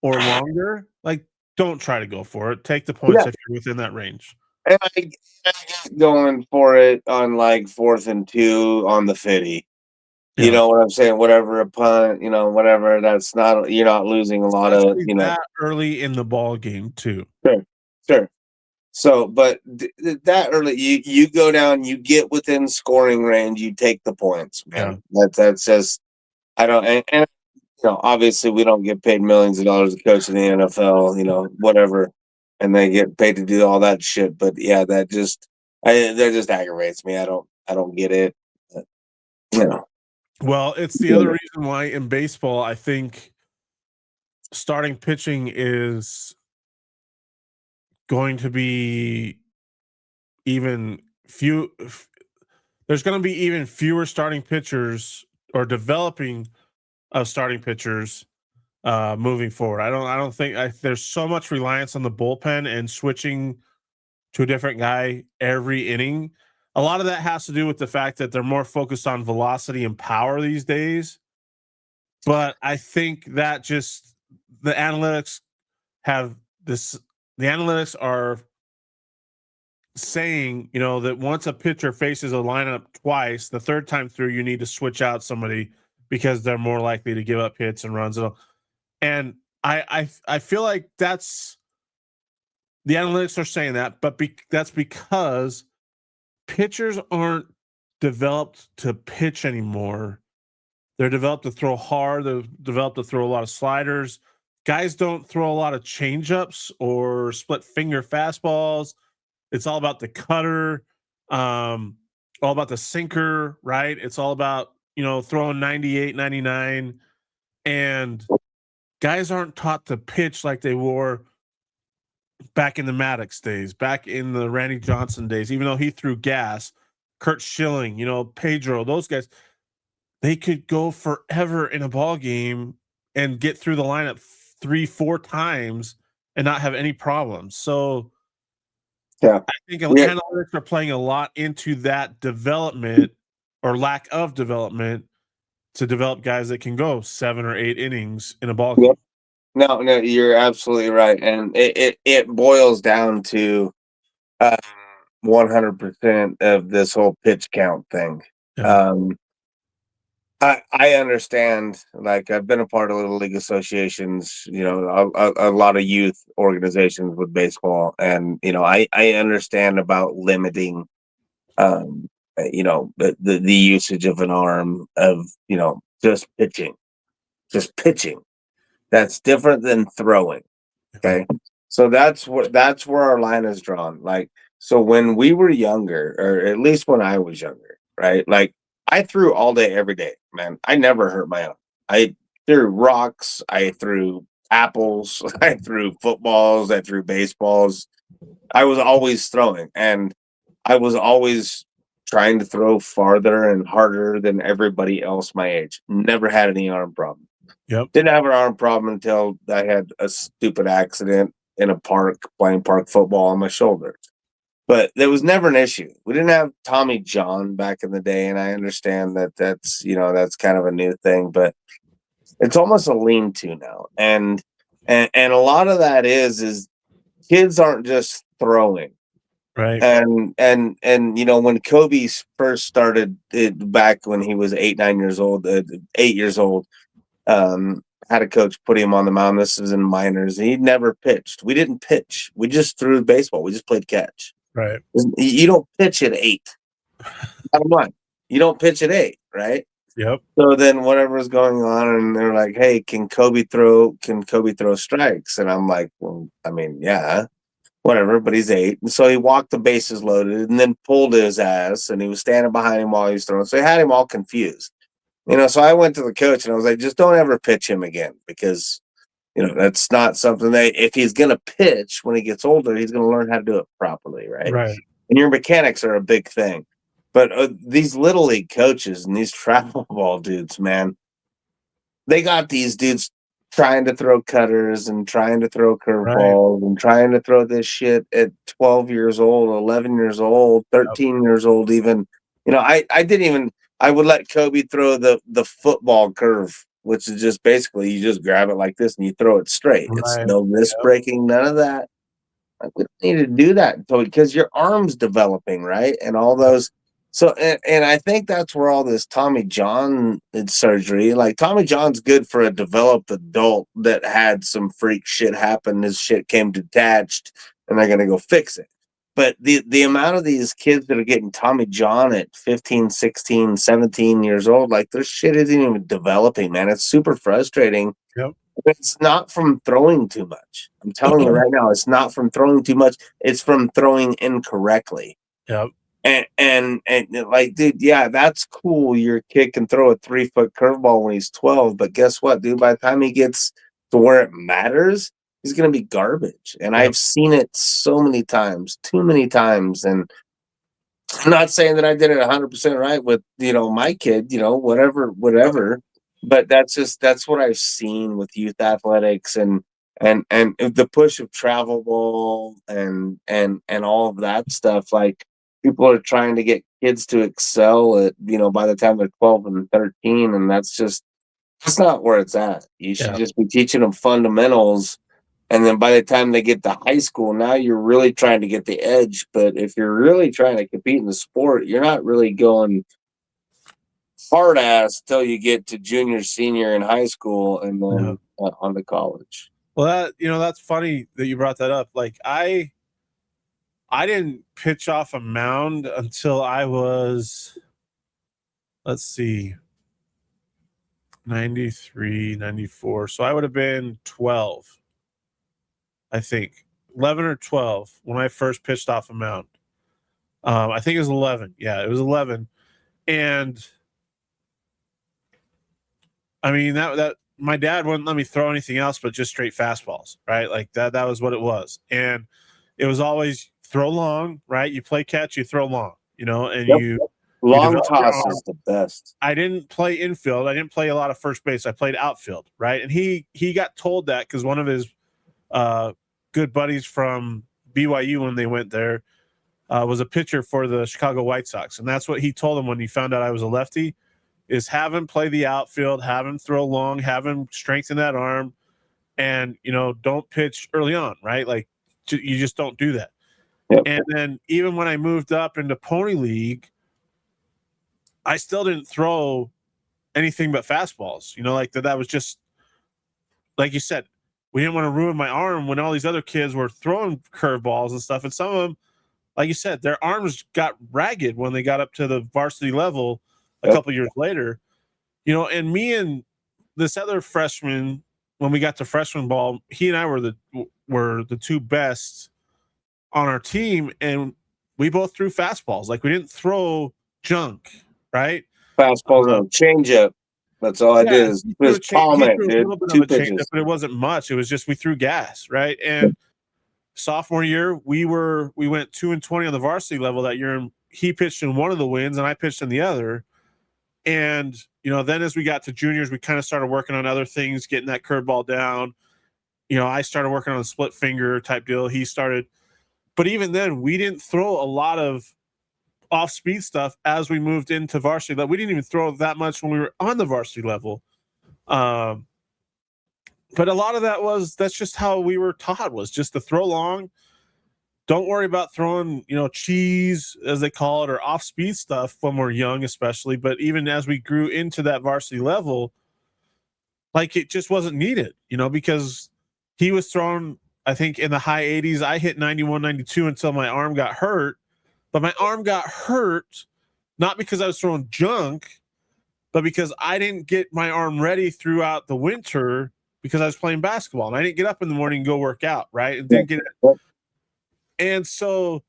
or longer. Like, don't try to go for it. Take the points Yeah. if you're within that range. And I get going for it on like 4th and 2 on the 50. You Yeah. know what I'm saying? Whatever a punt, whatever. That's not you're not losing a lot of, Especially that early in the ball game too. Sure. So, but that early, you go down, you get within scoring range, you take the points, man. That's just I don't and obviously we don't get paid millions of dollars to coach in the NFL, whatever, and they get paid to do all that shit. But yeah, that just aggravates me. I don't get it. But, Well, it's the other reason why in baseball I think starting pitching is going to be even few. There's going to be even fewer starting pitchers or developing of starting pitchers moving forward. I don't think there's so much reliance on the bullpen and switching to a different guy every inning. A lot of that has to do with the fact that they're more focused on velocity and power these days. But I think that just the analytics have this. The analytics are saying, that once a pitcher faces a lineup twice, the third time through, you need to switch out somebody because they're more likely to give up hits and runs. And I feel like that's the analytics are saying that, but that's because pitchers aren't developed to pitch anymore. They're developed to throw hard. They're developed to throw a lot of sliders. Guys don't throw a lot of changeups or split finger fastballs. It's all about the cutter, all about the sinker, right? It's all about, throwing 98, 99. And guys aren't taught to pitch like they were back in the Maddox days, back in the Randy Johnson days, even though he threw gas. Kurt Schilling, Pedro, those guys, they could go forever in a ball game and get through the lineup 3-4 times and not have any problems. So yeah, I think analytics are playing a lot into that development or lack of development to develop guys that can go 7 or 8 innings in a ball game. No, you're absolutely right, and it boils down to 100% of this whole pitch count thing. Yeah. I understand. Like, I've been a part of little league associations, a lot of youth organizations with baseball, and I understand about limiting, the usage of an arm of just pitching. That's different than throwing. Okay. So that's where our line is drawn. Like, so when we were younger, or at least when I was younger, right? Like, I threw all day, every day, man. I never hurt my arm. I threw rocks, I threw apples, I threw footballs, I threw baseballs. I was always throwing, and I was always trying to throw farther and harder than everybody else my age. Never had any arm problem. Yep. Didn't have an arm problem until I had a stupid accident in a park playing park football on my shoulder. But there was never an issue. We didn't have Tommy John back in the day, and I understand that that's kind of a new thing, but it's almost a lean-to now. And a lot of that is kids aren't just throwing. Right. And when Kobe first started it back when he was 8 years old, 8 years old, had a coach put him on the mound. This is in minors. He never pitched. We didn't pitch. We just threw baseball. We just played catch. Right. You don't pitch at 8. Bottom line, you don't pitch at 8, right? Yep. So then whatever was going on, and they're like, "Hey, can Kobe throw strikes?" And I'm like, "Well, I mean, yeah, whatever." But he's 8, and so he walked the bases loaded, and then pulled his ass, and he was standing behind him while he was throwing. So he had him all confused. So I went to the coach and I was like, "Just don't ever pitch him again, because that's not something that if he's going to pitch when he gets older, he's going to learn how to do it properly, right? Right. And your mechanics are a big thing." But these little league coaches and these travel ball dudes, man, they got these dudes trying to throw cutters and trying to throw Right. curveballs and trying to throw this shit at 12 years old, 11 years old, Yep. 13 years old, even. I didn't even, I would let Kobe throw the football curve, which is just basically you just grab it like this and you throw it straight. It's Right. no wrist Yep. breaking, none of that. Like, we don't need to do that because your arm's developing, right? And all Yep. those. So, and I think that's where all this Tommy John surgery, like Tommy John's good for a developed adult that had some freak shit happen. His shit came detached and they're going to go fix it. But the amount of these kids that are getting Tommy John at 15, 16, 17 years old, like their shit isn't even developing, man. It's super frustrating. Yep. It's not from throwing too much. I'm telling you right now, it's not from throwing too much. It's from throwing incorrectly. Yep. And like, dude, yeah, that's cool. Your kid can throw a 3-foot curveball when he's 12, but guess what, dude? By the time he gets to where it matters, he's gonna be garbage. And Yep. I've seen it so many times, too many times. And I'm not saying that I did it 100% right with my kid, whatever. But that's what I've seen with youth athletics and the push of travel ball and all of that stuff. Like, people are trying to get kids to excel at by the time they're 12 and 13, and that's not where it's at. You should Yeah. just be teaching them fundamentals, and then by the time they get to high school, now you're really trying to get the edge. But if you're really trying to compete in the sport, you're not really going hard ass till you get to junior, senior in high school, and Yeah. then on to college. Well, that's funny that you brought that up. Like I didn't pitch off a mound until I was, let's see, 93, 94. So I would have been 12, I think. 11 or 12 when I first pitched off a mound. I think it was 11. Yeah, it was 11. And I mean that my dad wouldn't let me throw anything else but just straight fastballs, right? Like that was what it was. And it was always throw long, right? You play catch, you throw long, and Yep. you Long develop your toss arm. is the best. I didn't play infield. I didn't play a lot of first base. I played outfield, right? And he got told that because one of his good buddies from BYU when they went there was a pitcher for the Chicago White Sox, and that's what he told him when he found out I was a lefty. Is have him play the outfield, have him throw long, have him strengthen that arm, and don't pitch early on, right? Like you just don't do that. Yep. And then even when I moved up into Pony League, I still didn't throw anything but fastballs. Like that was just like you said. We didn't want to ruin my arm when all these other kids were throwing curveballs and stuff, and some of them, like you said, their arms got ragged when they got up to the varsity level a Yep. couple years later. And me and this other freshman, when we got to freshman ball, he and I were the two best on our team, and we both threw fastballs. Like we didn't throw junk, right? Fastballs Um, and change up. That's all I yeah, did is palm he it, threw a dude. little bit of Two a changeup, pitches. but it wasn't much. It was just we threw gas, right? And sophomore year, we went 2-20 on the varsity level that year, and he pitched in one of the wins, and I pitched in the other. And then as we got to juniors, we kind of started working on other things, getting that curveball down. I started working on a split finger type deal. He started, but even then, we didn't throw a lot of off speed stuff as we moved into varsity. We didn't even throw that much when we were on the varsity level. But a lot of that's just how we were taught, was just to throw long don't worry about throwing, cheese, as they call it, or off speed stuff when we're young, especially. But even as we grew into that varsity level, like it just wasn't needed, because he was throwing, I think, in the high 80s. I hit 91, 92 until my arm got hurt. But my arm got hurt not because I was throwing junk, but because I didn't get my arm ready throughout the winter because I was playing basketball and I didn't get up in the morning and go work out, right? And didn't get it. And so,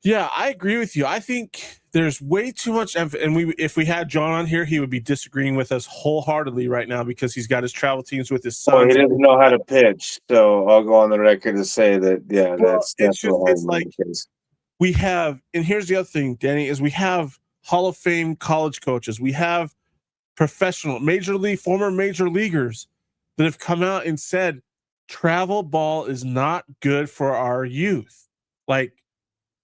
yeah, I agree with you. I think there's way too much and if we had John on here, he would be disagreeing with us wholeheartedly right now because he's got his travel teams with his Well, he sons. doesn't know how to pitch, so I'll go on the record to say that, yeah, Well, that's it's definitely like the case. we have, and here's the other thing, Danny, is we have Hall of Fame college coaches. We have professional, former major leaguers that have come out and said travel ball is not good for our youth. Like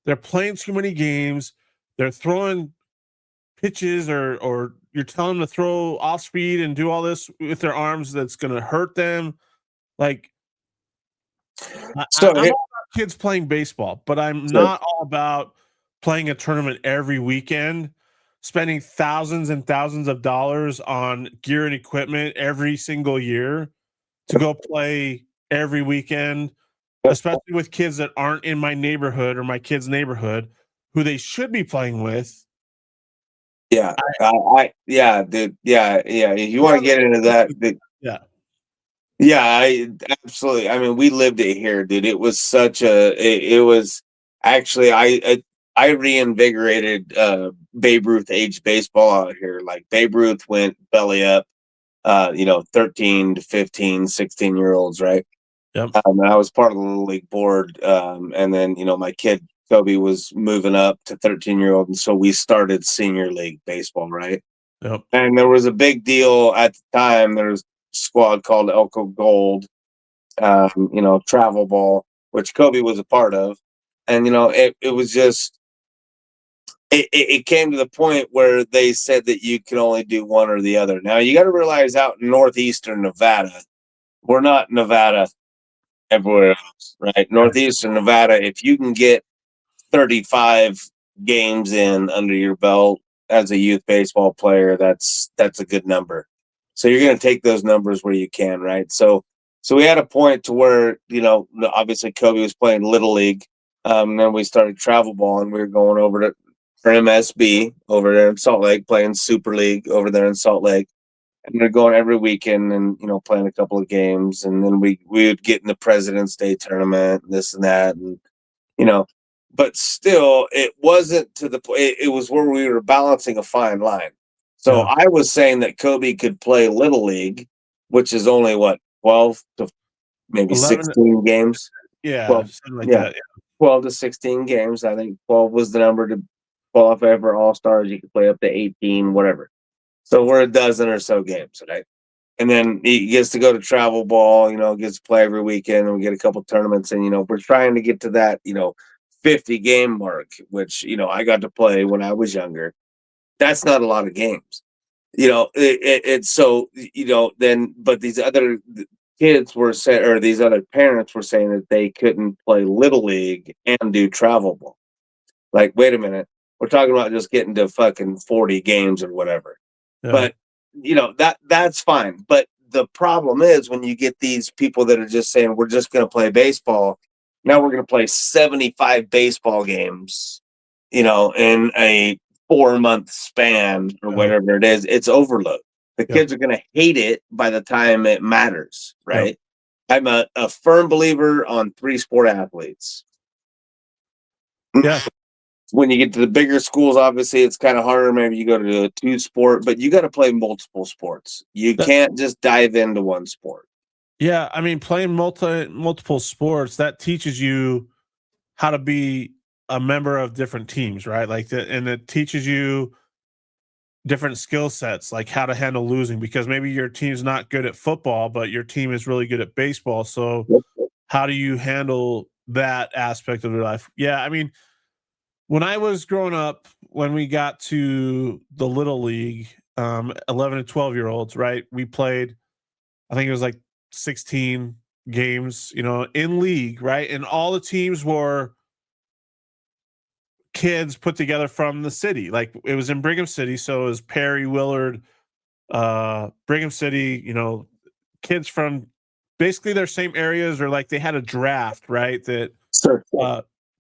they're playing too many games, they're throwing pitches, or you're telling them to throw off speed and do all this with their arms that's going to hurt them. Like So I'm all about kids playing baseball, but I'm not all about playing a tournament every weekend, spending thousands and thousands of dollars on gear and equipment every single year to go play every weekend, especially with kids that aren't in my neighborhood or my kid's neighborhood who they should be playing with. yeah, yeah, dude, yeah. If you want to get into that, Yeah. yeah, I absolutely. I mean, we lived it here, dude. It was such a. It was actually I reinvigorated Babe Ruth age baseball out here. Like Babe Ruth went belly up, 13 to 15, 16-year olds, right? Yep. And I was part of the Little League board. And then, my kid Kobe was moving up to 13-year-old. And so we started senior league baseball, right? Yep. And there was a big deal at the time. There was a squad called Elko Gold, travel ball, which Kobe was a part of. And, it was just, it came to the point where they said that you can only do one or the other. Now, you got to realize out in northeastern Nevada, we're not Nevada everywhere else, right? Northeastern Nevada, if you can get 35 games in under your belt as a youth baseball player, that's a good number. So you're going to take those numbers where you can, right? So we had a point to where, obviously Kobe was playing little league. Then we started travel ball and we were going over to MSB over there in Salt Lake, playing Super League over there in Salt Lake. And they're going every weekend and, playing a couple of games. And then we would get in the President's Day tournament, and this and that. And, you know, but still, it wasn't to the point, it was where we were balancing a fine line. So Yeah. I was saying that Kobe could play Little League, which is only 12 to maybe 11. 16 games. Yeah. Well, Something like yeah, that. 12 to 16 games. I think 12 was the number to qualify for All Stars. You could play up to 18, whatever. So we're a dozen or so games, right? And then he gets to go to travel ball, gets to play every weekend, and we get a couple tournaments. And, we're trying to get to that, 50 game mark, which, I got to play when I was younger. That's not a lot of games. It's so, then, but these other kids were saying, or these other parents were saying that they couldn't play Little League and do travel ball. Like, wait a minute. We're talking about just getting to fucking 40 games or whatever. Yeah. But that's fine. But the problem is when you get these people that are just saying we're just going to play baseball. Now we're going to play 75 baseball games, in a 4-month span or whatever it is. It's overload. The kids are going to hate it by the time it matters, right? I'm a firm believer on 3-sport athletes. Yeah. When you get to the bigger schools, obviously it's kind of harder. Maybe you go to a 2-sport, but you got to play multiple sports. You can't just dive into one sport. Yeah, I mean, playing multiple sports, that teaches you how to be a member of different teams, right? And it teaches you different skill sets, like how to handle losing, because maybe your team's not good at football, but your team is really good at baseball. So how do you handle that aspect of your life? Yeah, I mean, when I was growing up, when we got to the Little League, 11 and 12-year-olds, right? We played, I think it was like 16 games, in league, right? And all the teams were kids put together from the city. Like it was in Brigham City, so it was Perry, Willard, Brigham City, kids from basically their same areas, or like they had a draft, right? That Sure.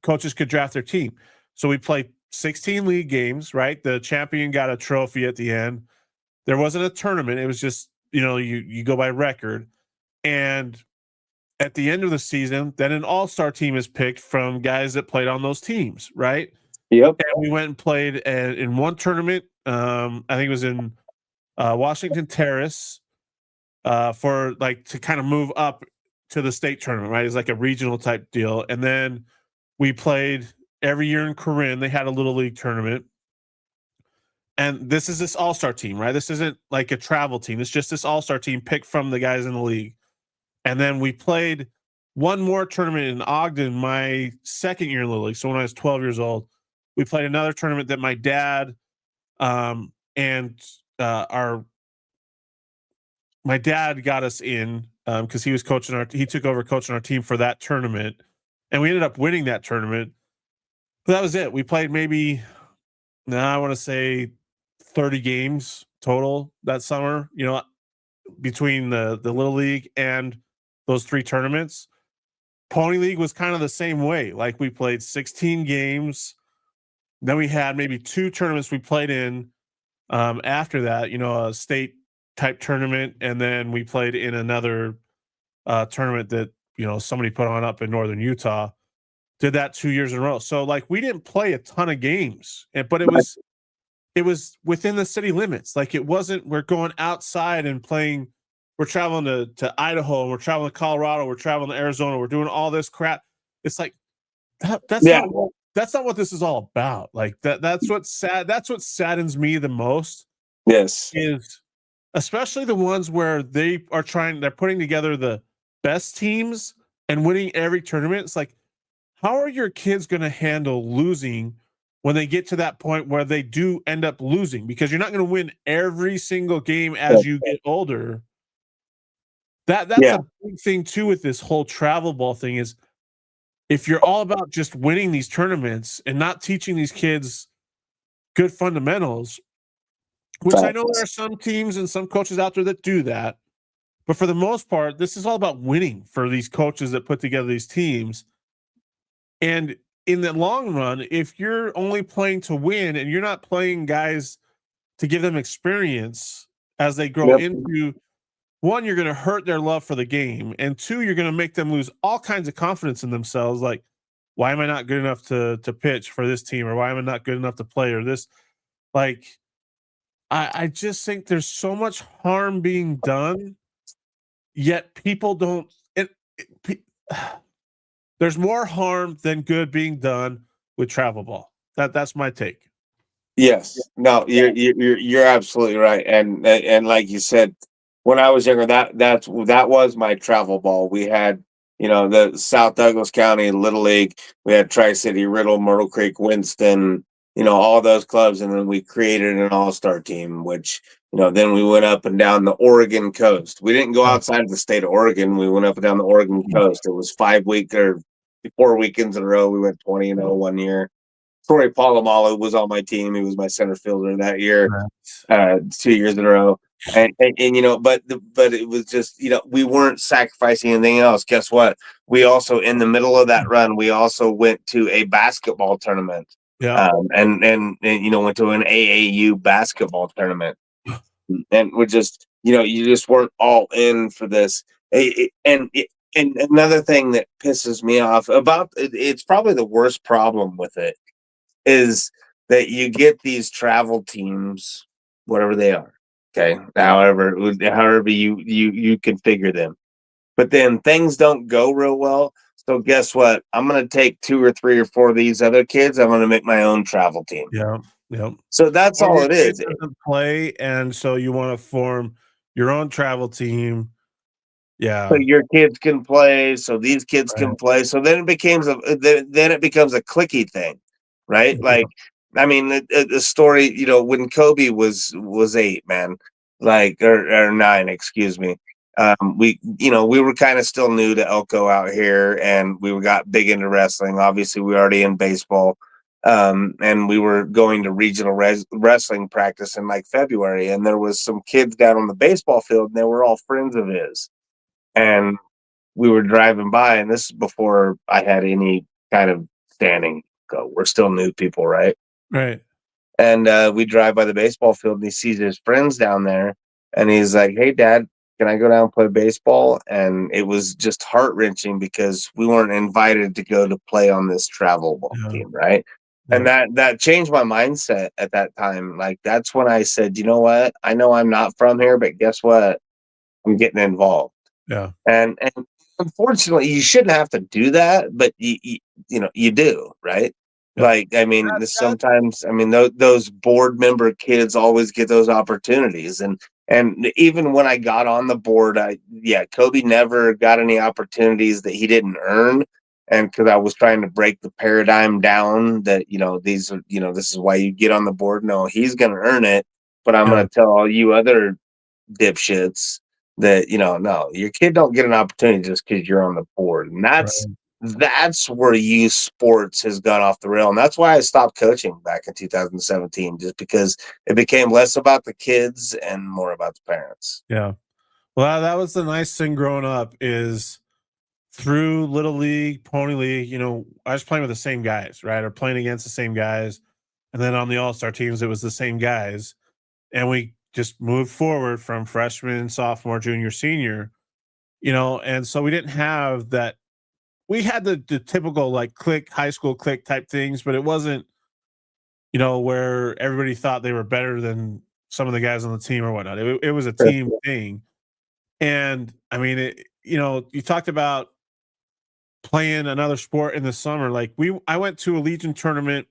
coaches could draft their team. So we played 16 league games, right? The champion got a trophy at the end. There wasn't a tournament. It was just, you go by record. And at the end of the season, then an all-star team is picked from guys that played on those teams, right? Yep. And we went and played in one tournament. I think it was in Washington Terrace for like to kind of move up to the state tournament, right? It's like a regional type deal. And then we played every year in Corinne. They had a little league tournament. And this is this all-star team, right? This isn't like a travel team. It's just this all-star team picked from the guys in the league. And then we played one more tournament in Ogden my second year in the league. So when I was 12 years old, we played another tournament that my dad and my dad got us in because he was he took over coaching our team for that tournament. And we ended up winning that tournament. But that was it. We played maybe, I want to say 30 games total that summer, between the little league and those three tournaments. Pony League was kind of the same way. Like we played 16 games. Then we had maybe two tournaments we played in after that, a state type tournament. And then we played in another tournament that, somebody put on up in northern Utah. Did that 2 years in a row. So like we didn't play a ton of games, but it was within the city limits. Like it wasn't, we're going outside and playing. We're traveling to Idaho, and we're traveling to Colorado, we're traveling to Arizona, we're doing all this crap. It's like that's not what this is all about. Like that's what saddens me the most. Yes. Is especially the ones where they're putting together the best teams and winning every tournament. It's like, how are your kids going to handle losing when they get to that point where they do end up losing? Because you're not going to win every single game as you get older. That's a big thing too with this whole travel ball thing is if you're all about just winning these tournaments and not teaching these kids good fundamentals, which I know there are some teams and some coaches out there that do that, but for the most part, this is all about winning for these coaches that put together these teams. And in the long run, if you're only playing to win and you're not playing guys to give them experience as they grow into, one, you're going to hurt their love for the game. And two, you're going to make them lose all kinds of confidence in themselves. Like, why am I not good enough to pitch for this team? Or why am I not good enough to play? Or this, like, I just think there's so much harm being done, yet people don't. There's more harm than good being done with travel ball. That's my take. Yes. No, you're absolutely right. And like you said, when I was younger, that was my travel ball. We had, the South Douglas County Little League. We had Tri-City, Riddle, Myrtle Creek, Winston, all those clubs, and then we created an all-star team, which, then we went up and down the Oregon coast. We didn't go outside of the state of Oregon. We went up and down the Oregon coast. It was 4 weekends in a row. We went 20-0 one year. Troy Polamalu was on my team. He was my center fielder that year, 2 years in a row. And but it was just, we weren't sacrificing anything else. Guess what? We also, in the middle of that run, we also went to a basketball tournament. Yeah. And went to an AAU basketball tournament. And we're just, you just weren't all in for this. And another thing that pisses me off about it's probably the worst problem with it is that you get these travel teams, whatever they are, okay, however you configure them, but then things don't go real well. So guess what? I'm going to take 2 or 3 or 4 of these other kids. I'm going to make my own travel team. Yeah. Yep. So that's Or all your it kid is. doesn't play, and so you want to form your own travel team. Yeah. So your kids can play, so these kids can play. So then it becomes a clicky thing, right? Yeah. Like, I mean, the story, when Kobe was 8, man, like or 9, excuse me. we were kind of still new to Elko out here, and we got big into wrestling. Obviously, we were already in baseball, and we were going to regional wrestling practice in like February, and there was some kids down on the baseball field, and they were all friends of his, and we were driving by, and this is before I had any kind of standing. Go, we're still new people, right? Right. And we drive by the baseball field, and he sees his friends down there, and he's like, "Hey, Dad, can I go down and play baseball?" And it was just heart wrenching because we weren't invited to go to play on this travel ball Yeah. team, right? And Yeah. that changed my mindset at that time. Like that's when I said, you know what? I know I'm not from here, but guess what? I'm getting involved. Yeah. And unfortunately, you shouldn't have to do that, but you do, right? Yeah. Like, I mean, That sometimes, I mean, those board member kids always get those opportunities, and even when I got on the board, Kobe never got any opportunities that he didn't earn, and because I was trying to break the paradigm down that these are this is why you get on the board. No, he's going to earn it, but I'm yeah. going to tell all you other dipshits that no, your kid don't get an opportunity just because you're on the board, and that's Right. that's where youth sports has gone off the rail, and that's why I stopped coaching back in 2017, just because it became less about the kids and more about the parents. Yeah. Well, that was the nice thing growing up is through Little League, Pony League, I was playing with the same guys, right? Or playing against the same guys. And then on the all-star teams, it was the same guys. And we just moved forward from freshman, sophomore, junior, senior, and so we didn't have that. We had the typical like click, high school click type things, but it wasn't, where everybody thought they were better than some of the guys on the team or whatnot. It was a Sure. team thing. And I mean, you talked about playing another sport in the summer. Like I went to a Legion tournament,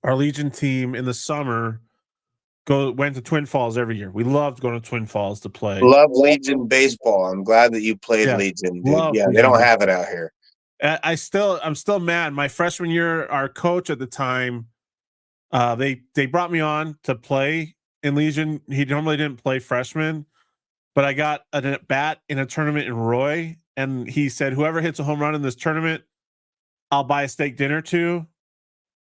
our Legion team in the summer went to Twin Falls every year. We loved going to Twin Falls to play. Love Legion baseball. I'm glad that you played Yeah, Legion, dude. love Yeah, they Legion don't have baseball. it out here. I'm still mad. My freshman year, our coach at the time, they brought me on to play in Legion. He normally didn't play freshmen, but I got an at bat in a tournament in Roy, and he said, "Whoever hits a home run in this tournament, I'll buy a steak dinner to."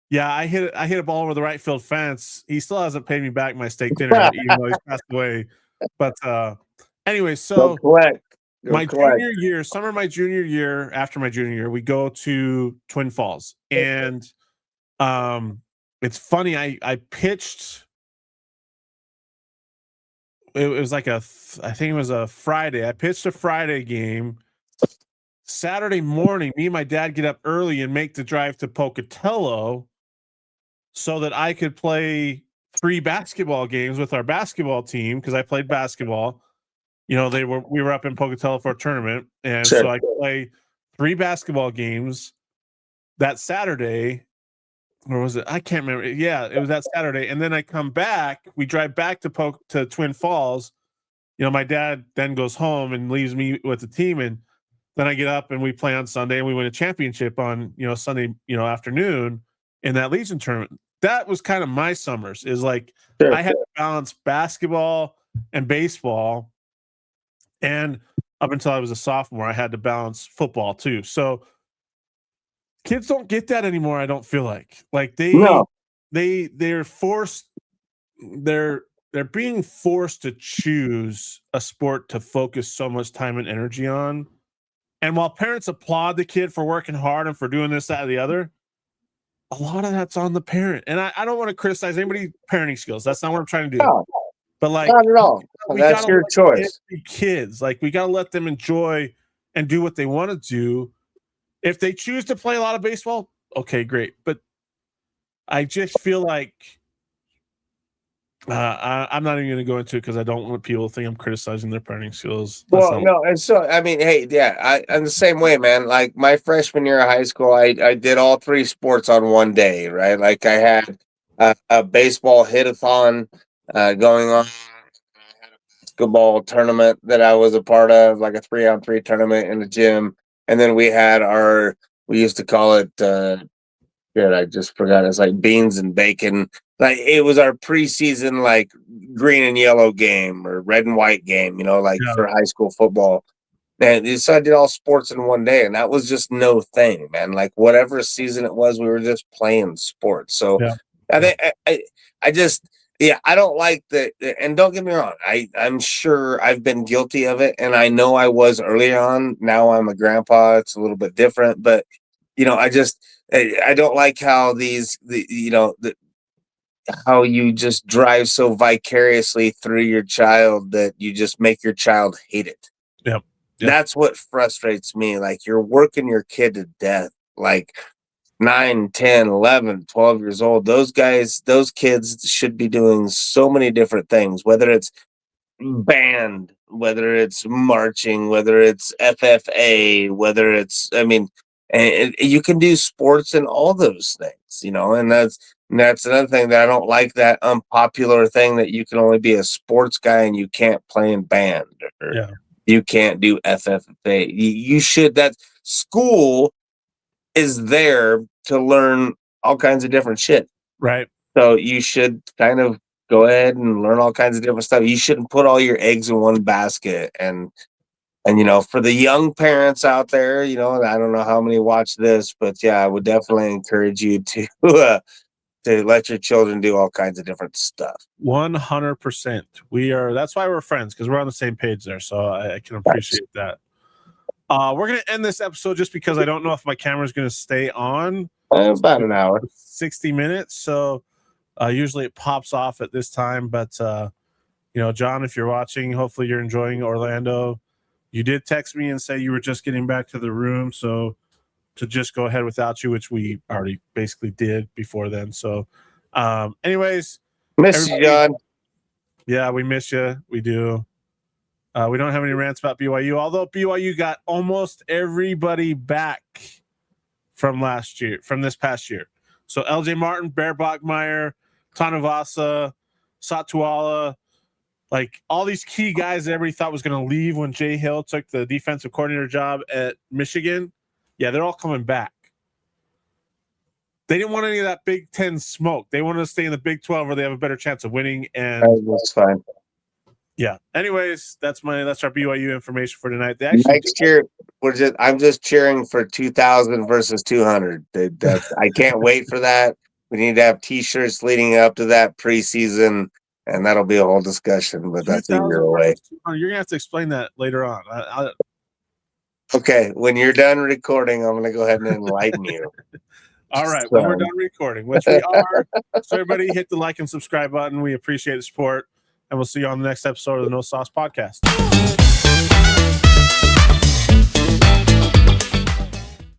Yeah, I hit a ball over the right field fence. He still hasn't paid me back my steak dinner, even though he's passed away. But anyway, Go so collect. Go my collect. junior year, summer of my junior year, after my junior year, we go to Twin Falls, and it's funny. I pitched. It was like I think it was a Friday. I pitched a Friday game. Saturday morning, me and my dad get up early and make the drive to Pocatello so that I could play 3 basketball games with our basketball team because I played basketball. We were up in Pocatello for a tournament, and Sure. so I could play 3 basketball games that Saturday. Or was it? I can't remember. Yeah, it was that Saturday, and then I come back. We drive back to Twin Falls. My dad then goes home and leaves me with the team, and then I get up and we play on Sunday, and we win a championship on Sunday afternoon in that Legion tournament. That was kind of my summers. Is like Sure. I had to balance basketball and baseball, and up until I was a sophomore, I had to balance football too. So kids don't get that anymore. I don't feel like No. they're forced. They're being forced to choose a sport to focus so much time and energy on. And while parents applaud the kid for working hard and for doing this, that, or the other, a lot of that's on the parent. And I don't want to criticize anybody's parenting skills. That's not what I'm trying to do. No, But like, not at all. we That's gotta your let kids choice. be kids. Like, we gotta let them enjoy and do what they want to do. If they choose to play a lot of baseball, okay, great. But I just feel like I'm not even going to go into it because I don't want people to think I'm criticizing their parenting skills. That's Well, not. no, and so I mean, hey, yeah, I'm the same way, man. Like my freshman year of high school, I did all 3 sports on one day, right? Like I had a baseball hit-a-thon going on. I had a basketball tournament that I was a part of, like a 3-on-3 tournament in the gym, and then we used to call it shit, I just forgot. It's like beans and bacon. Like it was our preseason, like green and yellow game or red and white game, like Yeah. for high school football. And so I did all sports in one day, and that was just no thing, man. Like whatever season it was, we were just playing sports. So Yeah. I think I just yeah, I don't like the and don't get me wrong, I'm sure I've been guilty of it, and I know I was early on. Now I'm a grandpa, it's a little bit different, but I don't like how how you just drive so vicariously through your child that you just make your child hate it. Yep. Yep. That's what frustrates me. Like you're working your kid to death. Like 9, 10, 11, 12 years old. Those kids should be doing so many different things, whether it's band, whether it's marching, whether it's FFA, whether it's, I mean, and you can do sports and all those things, and that's another thing that I don't like, that unpopular thing that you can only be a sports guy and you can't play in band or Yeah. you can't do FFA. You should, that school is there to learn all kinds of different shit. Right. So you should kind of go ahead and learn all kinds of different stuff. You shouldn't put all your eggs in one basket. And for the young parents out there, I don't know how many watch this, but yeah, I would definitely encourage you to let your children do all kinds of different stuff. 100%. That's why we're friends, because we're on the same page there. So I can appreciate that. We're going to end this episode just because I don't know if my camera is going to stay on. About an hour. 60 minutes. So usually it pops off at this time. But, John, if you're watching, hopefully you're enjoying Orlando. You did text me and say you were just getting back to the room. So to just go ahead without you, which we already basically did before then. So anyways. Miss you, John. Yeah, we miss you. We do. We don't have any rants about BYU, although BYU got almost everybody back from this past year. So LJ Martin, Bear Bachmeyer, Tanavasa, Satuala, like all these key guys that everybody thought was going to leave when Jay Hill took the defensive coordinator job at Michigan. Yeah, they're all coming back. They didn't want any of that Big Ten smoke. They wanted to stay in the Big 12 where they have a better chance of winning. And that's fine. Yeah. Anyways, that's our BYU information for tonight. Next year, I'm just cheering for 2000 versus 200. I can't wait for that. We need to have T-shirts leading up to that preseason, and that'll be a whole discussion. But that's a year away. You're gonna have to explain that later on. Okay, when you're done recording, I'm gonna go ahead and enlighten you. All right, when we're done recording, which we are. So everybody, hit the like and subscribe button. We appreciate the support. And we'll see you on the next episode of the No Sauce Podcast.